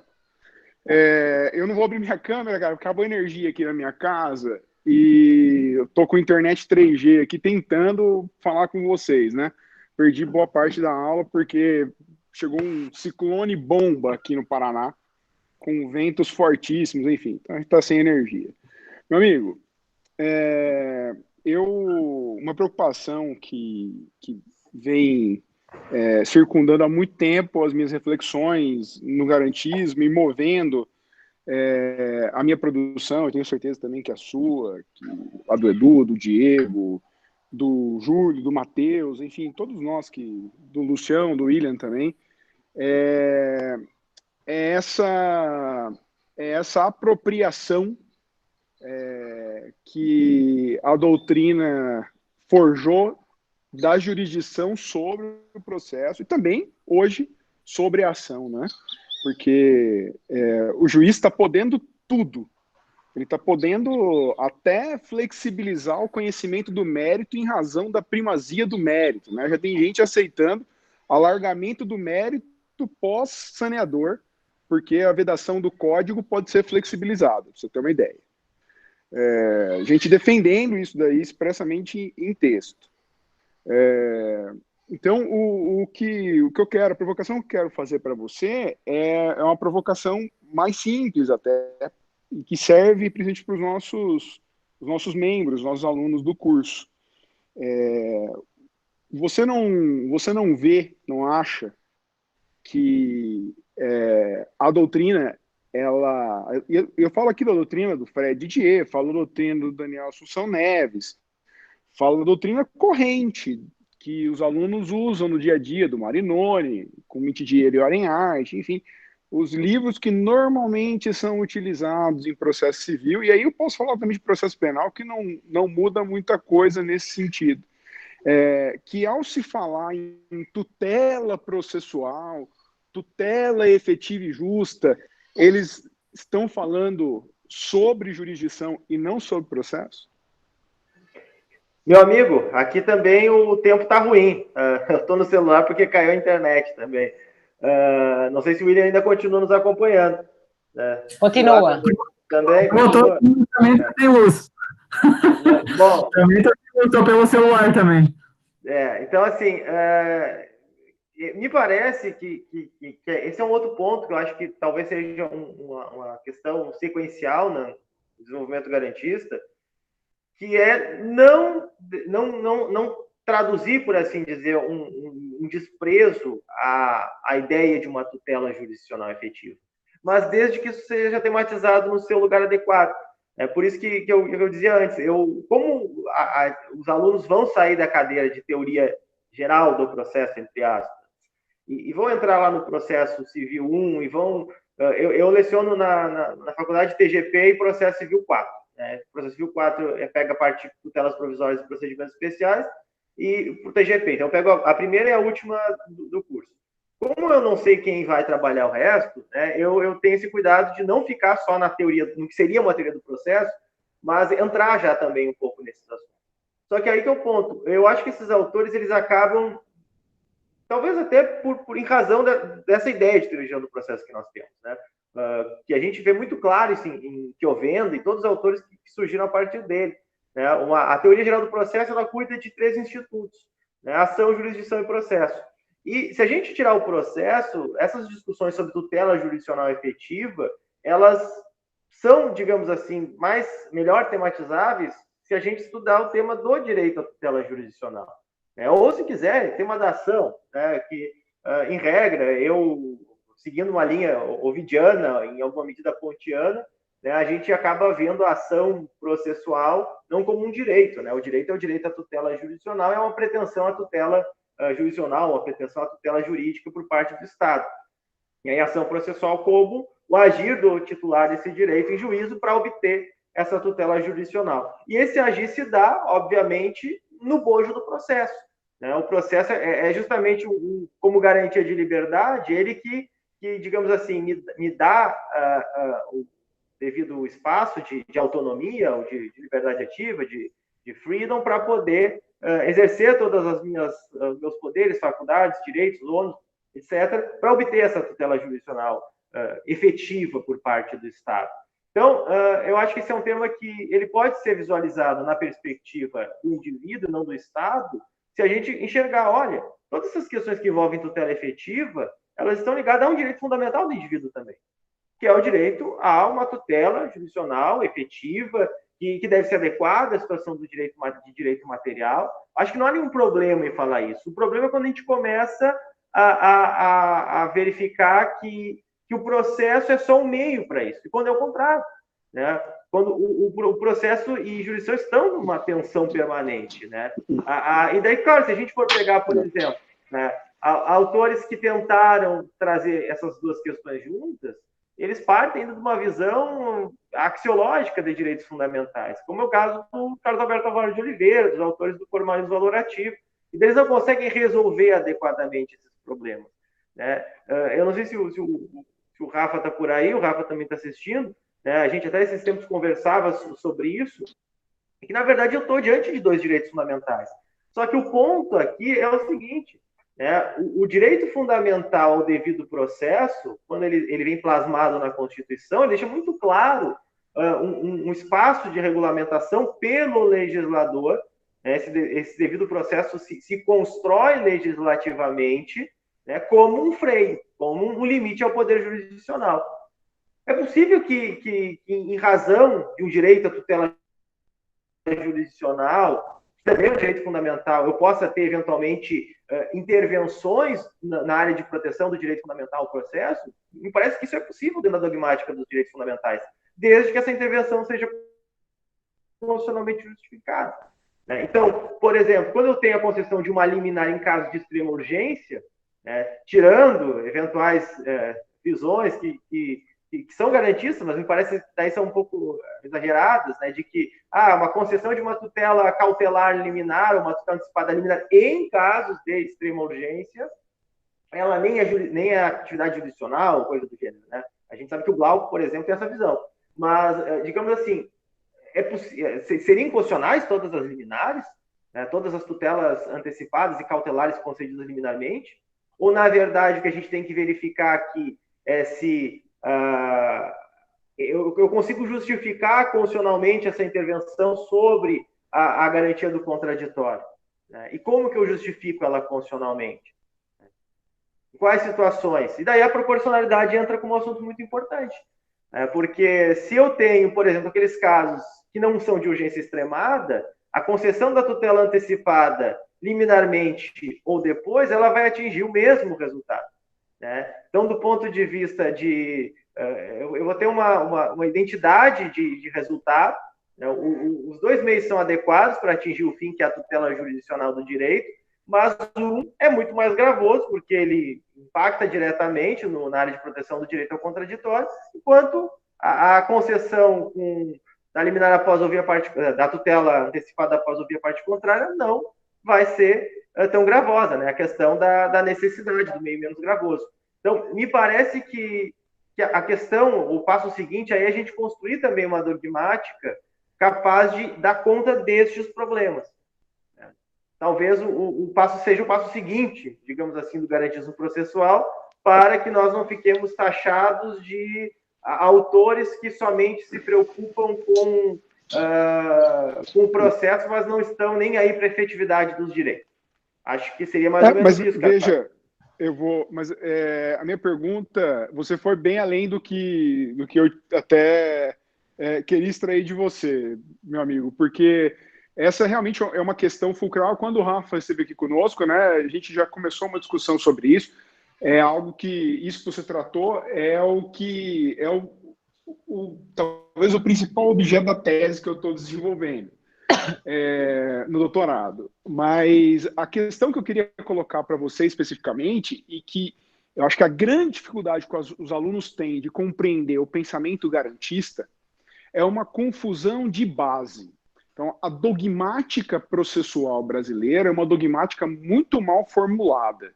Eu não vou abrir minha câmera, cara, porque acabou a energia aqui na minha casa e eu tô com internet 3G aqui tentando falar com vocês, né? Perdi boa parte da aula porque chegou um ciclone bomba aqui no Paraná, com ventos fortíssimos, enfim, então a gente está sem energia. Meu amigo, uma preocupação que vem circundando há muito tempo as minhas reflexões no garantismo e movendo a minha produção, eu tenho certeza também que a sua, a do Edu, do Diego, do Júlio, do Matheus, enfim, todos nós, do Lucião, do William também, essa apropriação que a doutrina forjou da jurisdição sobre o processo e também, hoje, sobre a ação, né? Porque o juiz está podendo tudo. Ele está podendo até flexibilizar o conhecimento do mérito em razão da primazia do mérito, né? Já tem gente aceitando alargamento do mérito pós-saneador, porque a vedação do código pode ser flexibilizada, para você ter uma ideia. Gente defendendo isso daí expressamente em texto. Então, o que eu quero, a provocação que eu quero fazer para você é uma provocação mais simples até, e que serve principalmente para os nossos membros, nossos alunos do curso. Você não vê, não acha que a doutrina, eu falo aqui da doutrina do Fred Didier, falo da doutrina do Daniel Assunção Neves, falo da doutrina corrente, que os alunos usam no dia a dia, do Marinoni, com Mitidier e Orenhart, enfim, os livros que normalmente são utilizados em processo civil, e aí eu posso falar também de processo penal, que não muda muita coisa nesse sentido. Que ao se falar em tutela processual, tutela efetiva e justa, eles estão falando sobre jurisdição e não sobre processo? Meu amigo, aqui também o tempo está ruim. Eu estou no celular porque caiu a internet também. Não sei se o William ainda continua nos acompanhando. Né? Continua. Também Voltou, também tem luz. Bom, também estou pelo celular também. Então, assim, me parece que esse é um outro ponto que eu acho que talvez seja uma questão sequencial no desenvolvimento garantista, que é não traduzir, por assim dizer, um desprezo à ideia de uma tutela jurisdicional efetiva, mas desde que isso seja tematizado no seu lugar adequado. É por isso que eu dizia antes, como os alunos vão sair da cadeira de teoria geral do processo, entre aspas, e vão entrar lá no processo civil 1, e vão... Eu leciono na faculdade de TGP e processo civil 4. Né? O processo civil 4 pega a parte de tutelas provisórias e procedimentos especiais, e para o TGP. Então, eu pego a primeira e a última do curso. Como eu não sei quem vai trabalhar o resto, né, eu tenho esse cuidado de não ficar só na teoria, no que seria uma teoria do processo, mas entrar já também um pouco nesses assuntos. Só que aí que é o ponto. Eu acho que esses autores, eles acabam, talvez até em razão dessa ideia de teoria do processo que nós temos, né? Que a gente vê muito claro isso em Chiovenda e todos os autores que surgiram a partir dele. Né? A teoria geral do processo, ela cuida de 3 institutos, né? Ação, jurisdição e processo. E se a gente tirar o processo, essas discussões sobre tutela jurisdicional efetiva, elas são, digamos assim, melhor tematizáveis se a gente estudar o tema do direito à tutela jurisdicional. Ou, se quiser, tema da ação, né? Que, em regra, seguindo uma linha ovidiana, em alguma medida pontiana, né, a gente acaba vendo a ação processual não como um direito. Né? O direito é o direito à tutela jurisdicional, é uma pretensão à tutela jurisdicional, uma pretensão à tutela jurídica por parte do Estado. E aí a ação processual como o agir do titular desse direito em juízo para obter essa tutela jurisdicional. E esse agir se dá, obviamente, no bojo do processo. Né? O processo é justamente como garantia de liberdade, ele que digamos assim, me dá o devido espaço de autonomia, ou de liberdade ativa, de freedom, para poder exercer todas as meus poderes, faculdades, direitos, ônus, etc., para obter essa tutela jurisdicional efetiva por parte do Estado. Então, eu acho que esse é um tema que ele pode ser visualizado na perspectiva do indivíduo, não do Estado, se a gente enxergar, olha, todas essas questões que envolvem tutela efetiva, elas estão ligadas a um direito fundamental do indivíduo também, que é o direito a uma tutela jurisdicional efetiva, que deve ser adequada à situação do direito material. Acho que não há nenhum problema em falar isso. O problema é quando a gente começa a verificar que o processo é só um meio para isso, e quando é o contrário. Né? Quando o processo e jurisdição estão numa tensão permanente. Né? E daí, claro, se a gente for pegar, por exemplo, né, autores que tentaram trazer essas duas questões juntas, eles partem de uma visão axiológica de direitos fundamentais, como é o caso do Carlos Alberto Álvaro de Oliveira, dos autores do formalismo valorativo, e eles não conseguem resolver adequadamente esses problemas. Né? Eu não sei se o Rafa está por aí, o Rafa também está assistindo, né? A gente até esses tempos conversava sobre isso, e que, na verdade, eu estou diante de 2 direitos fundamentais. Só que o ponto aqui é o seguinte, né? O direito fundamental ao devido processo, quando ele vem plasmado na Constituição, ele deixa muito claro um espaço de regulamentação pelo legislador. Né? Esse devido processo se constrói legislativamente, né, como um freio, como um limite ao poder jurisdicional. É possível que em razão de um direito à tutela jurisdicional, que também é um direito fundamental, eu possa ter, eventualmente, intervenções na área de proteção do direito fundamental ao processo. Me parece que isso é possível dentro da dogmática dos direitos fundamentais, desde que essa intervenção seja constitucionalmente justificada. Né? Então, por exemplo, quando eu tenho a concessão de uma liminar em caso de extrema urgência, tirando eventuais visões que são garantistas, mas me parece que daí são um pouco exageradas, né, de que uma concessão de uma tutela cautelar liminar, uma tutela antecipada liminar em casos de extrema urgência, ela nem é atividade jurisdicional, coisa do gênero. Né? A gente sabe que o Glauco, por exemplo, tem essa visão. Mas, digamos assim, seriam inconstitucionais todas as liminares, né, todas as tutelas antecipadas e cautelares concedidas liminarmente? Ou, na verdade, o que a gente tem que verificar aqui é se eu consigo justificar constitucionalmente essa intervenção sobre a garantia do contraditório, né? E como que eu justifico ela constitucionalmente? Em quais situações? E daí a proporcionalidade entra como um assunto muito importante, né? Porque se eu tenho, por exemplo, aqueles casos que não são de urgência extremada, a concessão da tutela antecipada liminarmente ou depois, ela vai atingir o mesmo resultado, né? Então, do ponto de vista de... eu vou ter uma identidade de resultado, né? Os 2 meios são adequados para atingir o fim, que é a tutela jurisdicional do direito, mas um é muito mais gravoso, porque ele impacta diretamente na área de proteção do direito ao contraditório, enquanto a concessão da liminar após ouvir a parte, da tutela antecipada após ouvir a parte contrária, não vai ser tão gravosa, né? A questão da necessidade do meio menos gravoso. Então, me parece que a questão, o passo seguinte, aí a gente construir também uma dogmática capaz de dar conta destes problemas. Talvez o passo seja o passo seguinte, digamos assim, do garantismo processual, para que nós não fiquemos taxados de autores que somente se preocupam com o processo, mas não estão nem aí para a efetividade dos direitos. Acho que seria mais ou menos isso. Veja, a minha pergunta, você foi bem além do que eu até queria extrair de você, meu amigo, porque essa realmente é uma questão fulcral. Quando o Rafa esteve aqui conosco, né, a gente já começou uma discussão sobre isso. É algo que, isso que você tratou, é o que é talvez o principal objeto da tese que eu estou desenvolvendo no doutorado. Mas a questão que eu queria colocar para você especificamente, e que eu acho que a grande dificuldade que os alunos têm de compreender o pensamento garantista, é uma confusão de base. Então, a dogmática processual brasileira é uma dogmática muito mal formulada,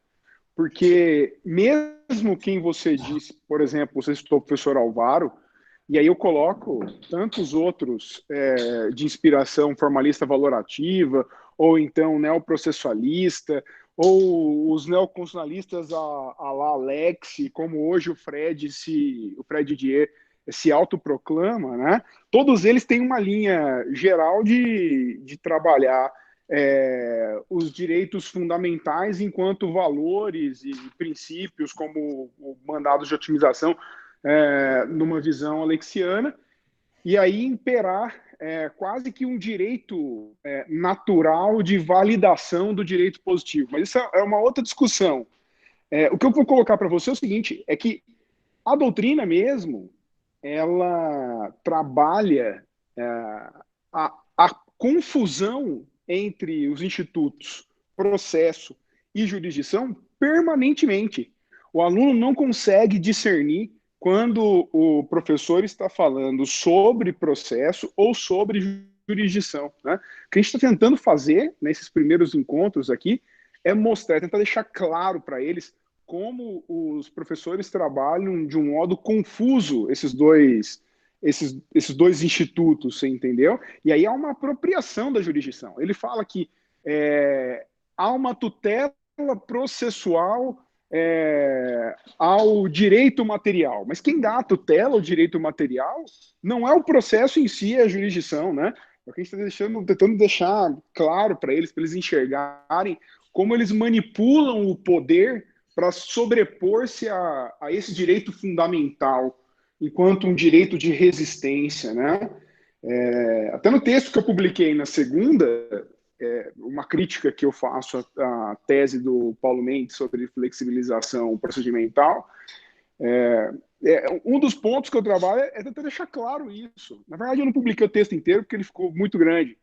porque mesmo quem você disse, por exemplo, você citou o professor Alvaro, e aí eu coloco tantos outros de inspiração formalista valorativa, ou então neoprocessualista, ou os neoconstitucionalistas a la Alex, como hoje o Fred Didier se autoproclama, né? Todos eles têm uma linha geral de trabalhar os direitos fundamentais enquanto valores e princípios, como mandados de otimização, numa visão alexiana, e aí imperar quase que um direito natural de validação do direito positivo. Mas isso é uma outra discussão. O que eu vou colocar para você é o seguinte, é que a doutrina mesmo, ela trabalha a confusão entre os institutos processo e jurisdição permanentemente. O aluno não consegue discernir quando o professor está falando sobre processo ou sobre jurisdição, né? O que a gente está tentando fazer nesses primeiros encontros aqui é mostrar, tentar deixar claro para eles como os professores trabalham de um modo confuso esses dois institutos, você entendeu? E aí há uma apropriação da jurisdição. Ele fala que há uma tutela processual ao direito material. Mas quem dá a tutela ao direito material não é o processo em si, é a jurisdição, né? O que a gente está tentando deixar claro para eles enxergarem como eles manipulam o poder para sobrepor-se a esse direito fundamental, enquanto um direito de resistência, né? Até no texto que eu publiquei na segunda, uma crítica que eu faço à tese do Paulo Mendes sobre flexibilização procedimental, um dos pontos que eu trabalho é tentar deixar claro isso. Na verdade, eu não publiquei o texto inteiro porque ele ficou muito grande,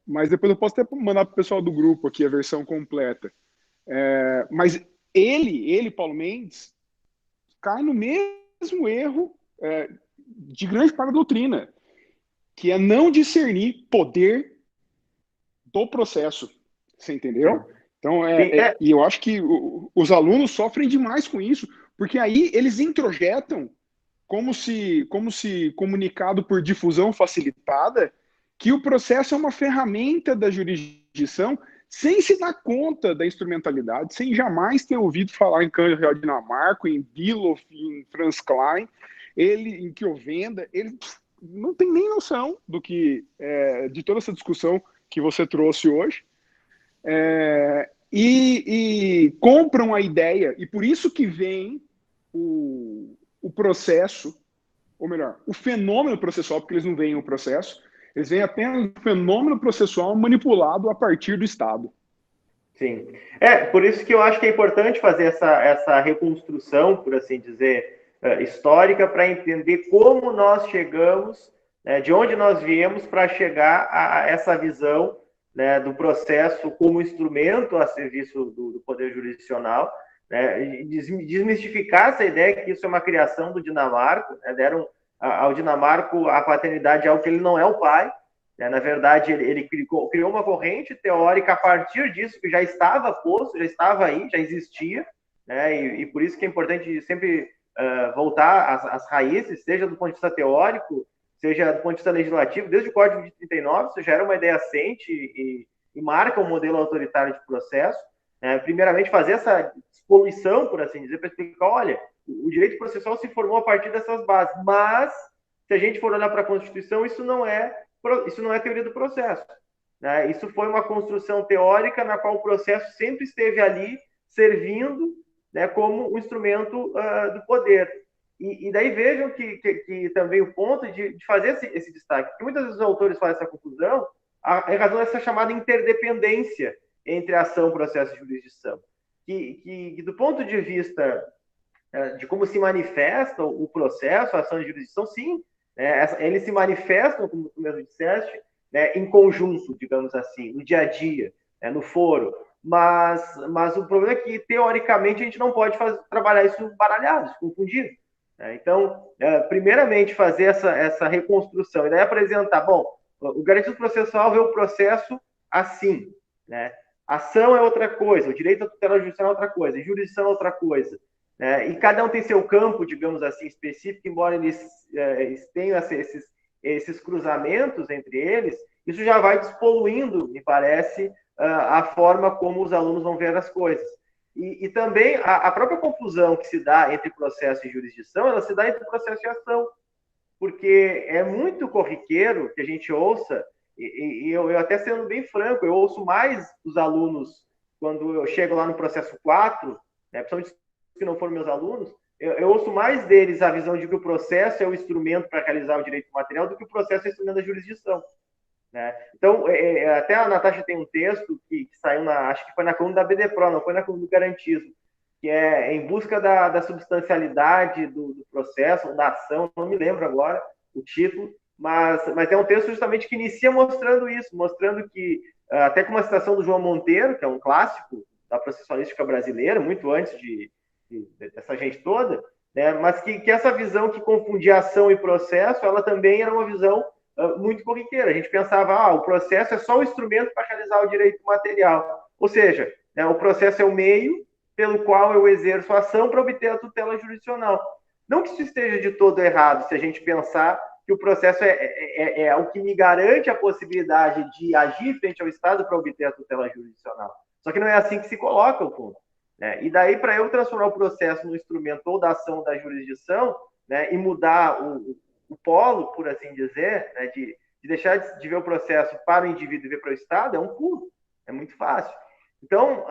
mas depois eu posso até mandar para o pessoal do grupo aqui a versão completa. Mas ele, Paulo Mendes, cai no mesmo erro de grande parte da doutrina, que é não discernir poder do processo. Você entendeu? Então, e eu acho que os alunos sofrem demais com isso, porque aí eles introjetam, como se comunicado por difusão facilitada, que o processo é uma ferramenta da jurisdição jurisdição sem se dar conta da instrumentalidade, sem jamais ter ouvido falar em Cândido Real Dinamarca, em Biloff, em Franz Klein, em Kiovenda, ele não tem nem noção do que de toda essa discussão que você trouxe hoje, e compram a ideia, e por isso que vem o processo, ou melhor, o fenômeno processual, porque eles não veem o processo, eles veem apenas o fenômeno processual manipulado a partir do Estado. Sim. Por isso que eu acho que é importante fazer essa reconstrução, por assim dizer, histórica, para entender como nós chegamos, de onde nós viemos para chegar a essa visão, né, do processo como instrumento a serviço do poder jurisdicional, né, desmistificar essa ideia que isso é uma criação do Dinamarca, né, deram ao Dinamarca a paternidade algo que ele não é o pai, né, na verdade ele criou uma corrente teórica a partir disso que já estava posto, já estava aí, já existia, né, e por isso que é importante sempre voltar às raízes, seja do ponto de vista teórico, seja do ponto de vista legislativo. Desde o Código de 39, isso já era uma ideia assente e marca um modelo autoritário de processo. Primeiramente, fazer essa despoluição, por assim dizer, para explicar, olha, o direito processual se formou a partir dessas bases, mas, se a gente for olhar para a Constituição, isso não é teoria do processo, né? Isso foi uma construção teórica na qual o processo sempre esteve ali, servindo, né, como um instrumento do poder. E daí vejam que também o ponto de fazer esse destaque, porque muitas vezes os autores fazem essa confusão, em razão dessa chamada interdependência entre ação, processo e jurisdição, que do ponto de vista de como se manifesta o processo, a ação de jurisdição, sim, eles se manifestam, como tu mesmo disseste, né, em conjunto, digamos assim, no dia a dia, no foro, mas o problema é que, teoricamente, a gente não pode trabalhar isso baralhado, confundido. Então, primeiramente, fazer essa reconstrução, e daí apresentar, bom, o garantismo processual vê o processo assim, né? Ação é outra coisa, o direito à tutela judicial é outra coisa, jurisdição é outra coisa, né? E cada um tem seu campo, digamos assim, específico, embora eles tenham esses cruzamentos entre eles, isso já vai despoluindo, me parece, a forma como os alunos vão ver as coisas. E também a própria confusão que se dá entre processo e jurisdição, ela se dá entre processo e ação, porque é muito corriqueiro que a gente ouça, e eu até sendo bem franco, eu ouço mais os alunos, quando eu chego lá no processo 4, né, principalmente que não foram meus alunos, eu ouço mais deles a visão de que o processo é o instrumento para realizar o direito material do que o processo é o instrumento da jurisdição. Né? Então, até a Natasha tem um texto que saiu, acho que foi na coluna da BDPRO, não foi na coluna do Garantismo, que é em busca da substancialidade do processo, da ação, não me lembro agora o título, mas é um texto justamente que inicia mostrando isso, mostrando que, até com uma citação do João Monteiro, que é um clássico da processualística brasileira, muito antes dessa gente toda, né, mas que essa visão que confundia ação e processo, ela também era uma visão muito corriqueira. A gente pensava, o processo é só o instrumento para realizar o direito material. Ou seja, né, o processo é o meio pelo qual eu exerço a ação para obter a tutela jurisdicional. Não que isso esteja de todo errado, se a gente pensar que o processo é o que me garante a possibilidade de agir frente ao Estado para obter a tutela jurisdicional. Só que não é assim que se coloca o ponto. Né? E daí, para eu transformar o processo no instrumento ou da ação da jurisdição, né, e mudar o polo, por assim dizer, né, de deixar de ver o processo para o indivíduo e ver para o Estado, é um pulo, é muito fácil. Então,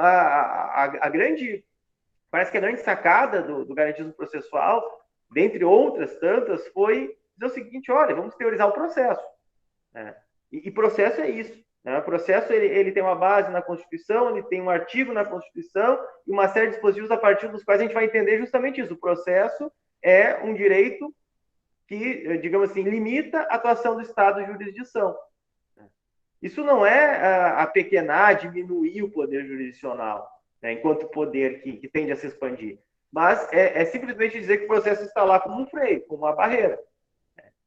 parece que a grande sacada do garantismo processual, dentre outras tantas, foi dizer o seguinte, olha, vamos teorizar o processo. Né? E processo é isso. Né? O processo ele tem uma base na Constituição, ele tem um artigo na Constituição e uma série de dispositivos a partir dos quais a gente vai entender justamente isso. O processo é um direito que, digamos assim, limita a atuação do Estado de jurisdição. Isso não é apequenar, diminuir o poder jurisdicional, né, enquanto poder que tende a se expandir, mas é simplesmente dizer que o processo está lá como um freio, como uma barreira.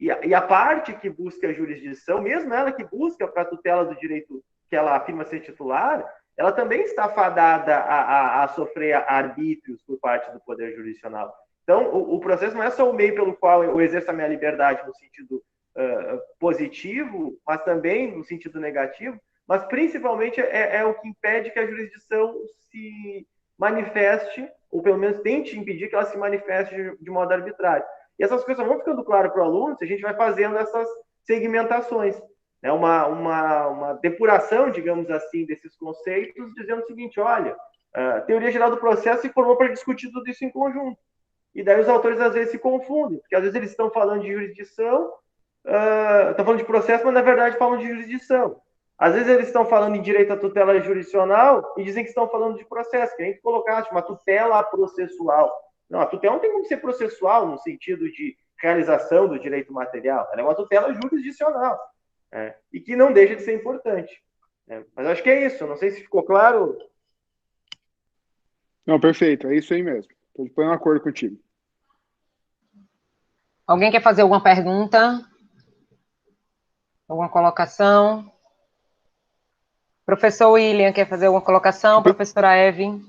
E a parte que busca a jurisdição, mesmo ela que busca para a tutela do direito que ela afirma ser titular, ela também está fadada a sofrer arbítrios por parte do poder jurisdicional. Então, o processo não é só o meio pelo qual eu exerço a minha liberdade no sentido positivo, mas também no sentido negativo, mas principalmente é o que impede que a jurisdição se manifeste, ou pelo menos tente impedir que ela se manifeste de modo arbitrário. E essas coisas vão ficando claras para o aluno se a gente vai fazendo essas segmentações. Né? Uma depuração, digamos assim, desses conceitos, dizendo o seguinte, olha, a teoria geral do processo se formou para discutir tudo isso em conjunto. E daí os autores às vezes se confundem, porque às vezes eles estão falando de jurisdição, estão falando de processo, mas na verdade falam de jurisdição. Às vezes eles estão falando em direito à tutela jurisdicional e dizem que estão falando de processo, que a gente colocasse uma tutela processual. Não, a tutela não tem como ser processual no sentido de realização do direito material. Ela é uma tutela jurisdicional, e que não deixa de ser importante. Mas acho que é isso. Não sei se ficou claro. Não, perfeito. É isso aí mesmo. Estou em acordo contigo. Alguém quer fazer alguma pergunta? Alguma colocação? Professor William, quer fazer alguma colocação? Professora Evelyn?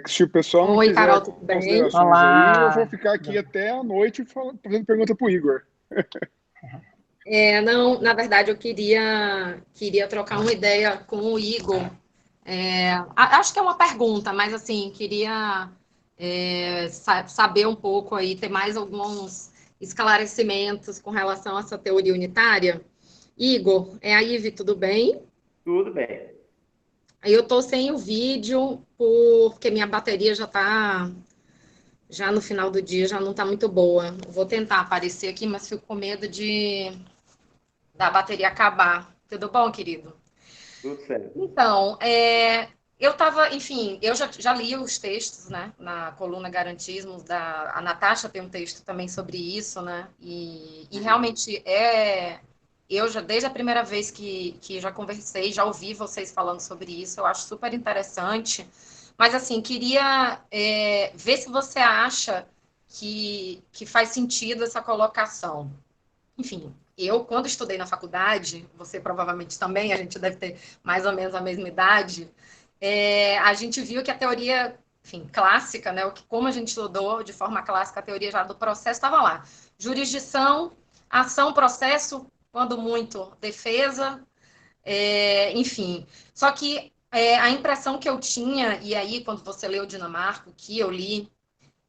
Que se o pessoal não quiser Carol, tudo bem? considerações Olá. aí, eu vou ficar aqui até a noite fazendo pergunta para o Igor. Não, na verdade, eu queria trocar uma ideia com o Igor. Acho que é uma pergunta, mas assim, queria saber um pouco aí, ter mais alguns esclarecimentos com relação a essa teoria unitária. Igor, a Ive, tudo bem? Tudo bem. Eu estou sem o vídeo, porque minha bateria já no final do dia, já não está muito boa. Vou tentar aparecer aqui, mas fico com medo da bateria acabar. Tudo bom, querido? Tudo certo. Então, eu estava, enfim, eu já li os textos, né, na coluna Garantismo, a Natasha tem um texto também sobre isso, né, e realmente eu já, desde a primeira vez que já conversei, já ouvi vocês falando sobre isso, eu acho super interessante, mas assim, queria ver se você acha que faz sentido essa colocação. Enfim, eu, quando estudei na faculdade, você provavelmente também, a gente deve ter mais ou menos a mesma idade, a gente viu que a teoria, enfim, clássica, né, como a gente estudou de forma clássica a teoria já do processo, estava lá. Jurisdição, ação, processo, quando muito, defesa, enfim. Só que a impressão que eu tinha, e aí quando você leu Dinamarca, que eu li,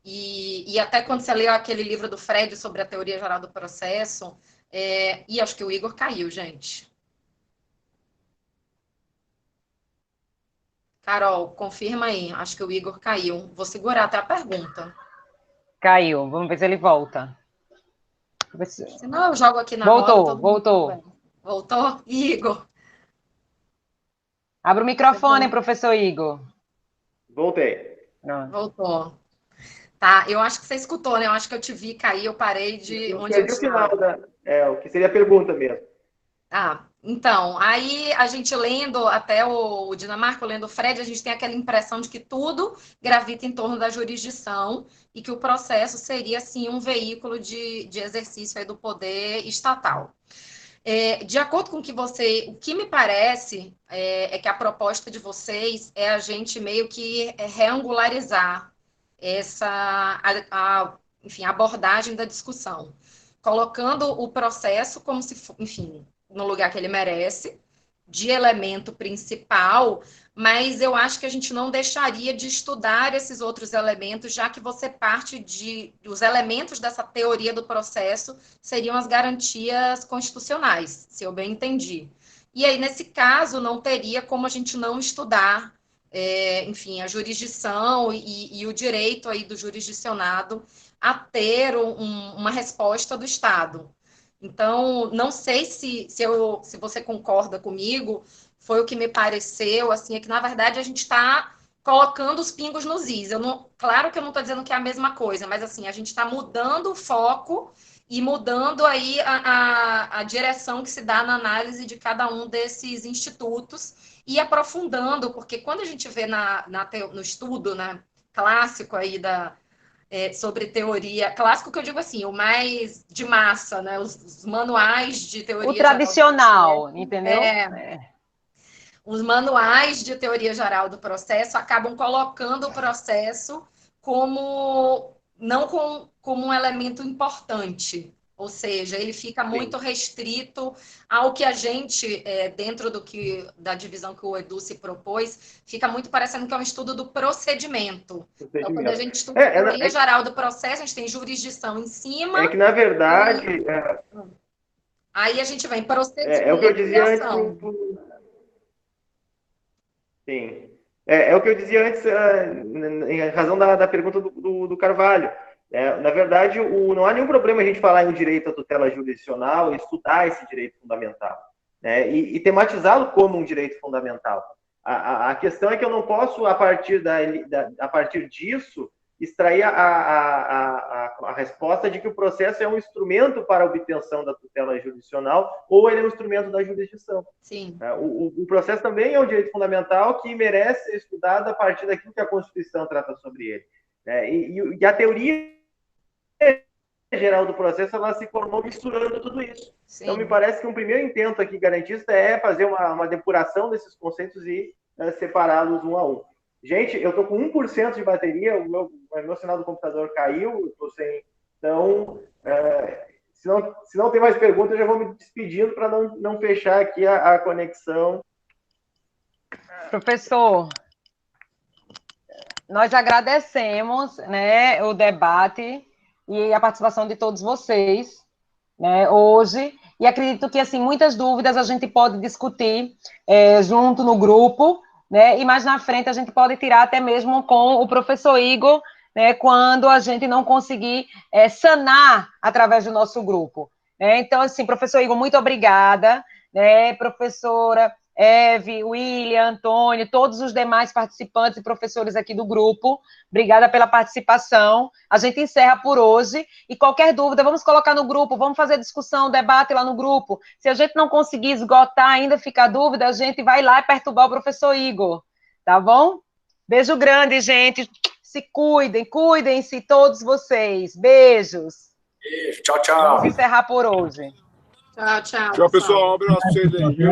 e até quando você leu aquele livro do Fred sobre a teoria geral do processo, e acho que o Igor caiu, gente. Carol, confirma aí. Acho que o Igor caiu. Vou segurar até a pergunta. Caiu. Vamos ver se ele volta. Senão eu jogo aqui na Voltou, roda. voltou. Voltou? Igor. Abre o microfone, professor Igor. Voltei. Voltou. Tá, eu acho que você escutou, né? Eu acho que eu te vi cair, eu parei de Eu onde eu perdi o estava. final o que seria a pergunta mesmo. Então, aí a gente lendo até o Dinamarca, lendo o Fred, a gente tem aquela impressão de que tudo gravita em torno da jurisdição e que o processo seria, assim, um veículo de exercício aí do poder estatal. De acordo com o que me parece é que a proposta de vocês é a gente meio que reangularizar enfim, a abordagem da discussão, colocando o processo como se, enfim, no lugar que ele merece, de elemento principal, mas eu acho que a gente não deixaria de estudar esses outros elementos, já que você parte dos elementos dessa teoria do processo seriam as garantias constitucionais, se eu bem entendi. E aí, nesse caso, não teria como a gente não estudar, enfim, a jurisdição e o direito aí do jurisdicionado a ter uma resposta do Estado. Então, não sei se você concorda comigo, foi o que me pareceu, assim, é que, na verdade, a gente está colocando os pingos nos is. Claro que eu não estou dizendo que é a mesma coisa, mas, assim, a gente está mudando o foco e mudando aí a direção que se dá na análise de cada um desses institutos e aprofundando, porque quando a gente vê no estudo, né, clássico aí sobre teoria, clássico que eu digo assim, o mais de massa, né? Os manuais de teoria O tradicional, geral, entendeu? Os manuais de teoria geral do processo acabam colocando o processo como um elemento importante, Ou seja, ele fica muito restrito ao que a gente, dentro da divisão que o Edu se propôs, fica muito parecendo que é um estudo do procedimento. Então, quando a gente estuda a teoria geral do processo, a gente tem jurisdição em cima. É que, na verdade... Aí a gente vem procedimento é o que eu dizia e ação. antes. Sim. É o que eu dizia antes, em razão da pergunta do Carvalho. Na verdade, não há nenhum problema a gente falar em direito à tutela jurisdicional e estudar esse direito fundamental, né, e tematizá-lo como um direito fundamental. A questão é que eu não posso, a partir disso, extrair a resposta de que o processo é um instrumento para a obtenção da tutela jurisdicional ou ele é um instrumento da jurisdição. Sim. O processo também é um direito fundamental que merece ser estudado a partir daquilo que a Constituição trata sobre ele. E a teoria geral do processo, ela se formou misturando tudo isso. Sim. Então, me parece que um primeiro intento aqui garantista é fazer uma depuração desses conceitos e separá-los um a um. Gente, eu estou com 1% de bateria, o meu sinal do computador caiu, eu estou sem... Então, se não tem mais perguntas, eu já vou me despedindo para não fechar aqui a conexão. Professor, nós agradecemos, né, o debate e a participação de todos vocês, né, hoje, e acredito que, assim, muitas dúvidas a gente pode discutir junto no grupo, né, e mais na frente a gente pode tirar até mesmo com o professor Igor, né, quando a gente não conseguir sanar através do nosso grupo. Né? Então, assim, professor Igor, muito obrigada, né, professora Eve, William, Antônio, todos os demais participantes e professores aqui do grupo, obrigada pela participação. A gente encerra por hoje, e qualquer dúvida, vamos colocar no grupo, vamos fazer discussão, debate lá no grupo. Se a gente não conseguir esgotar ainda, ficar dúvida, a gente vai lá e perturbar o professor Igor, tá bom? Beijo grande, gente, se cuidem, cuidem-se todos vocês, beijos. Beijo, tchau, tchau. Vamos encerrar por hoje. Tchau, tchau. Tchau, pessoal, um abraço pra vocês aí, viu?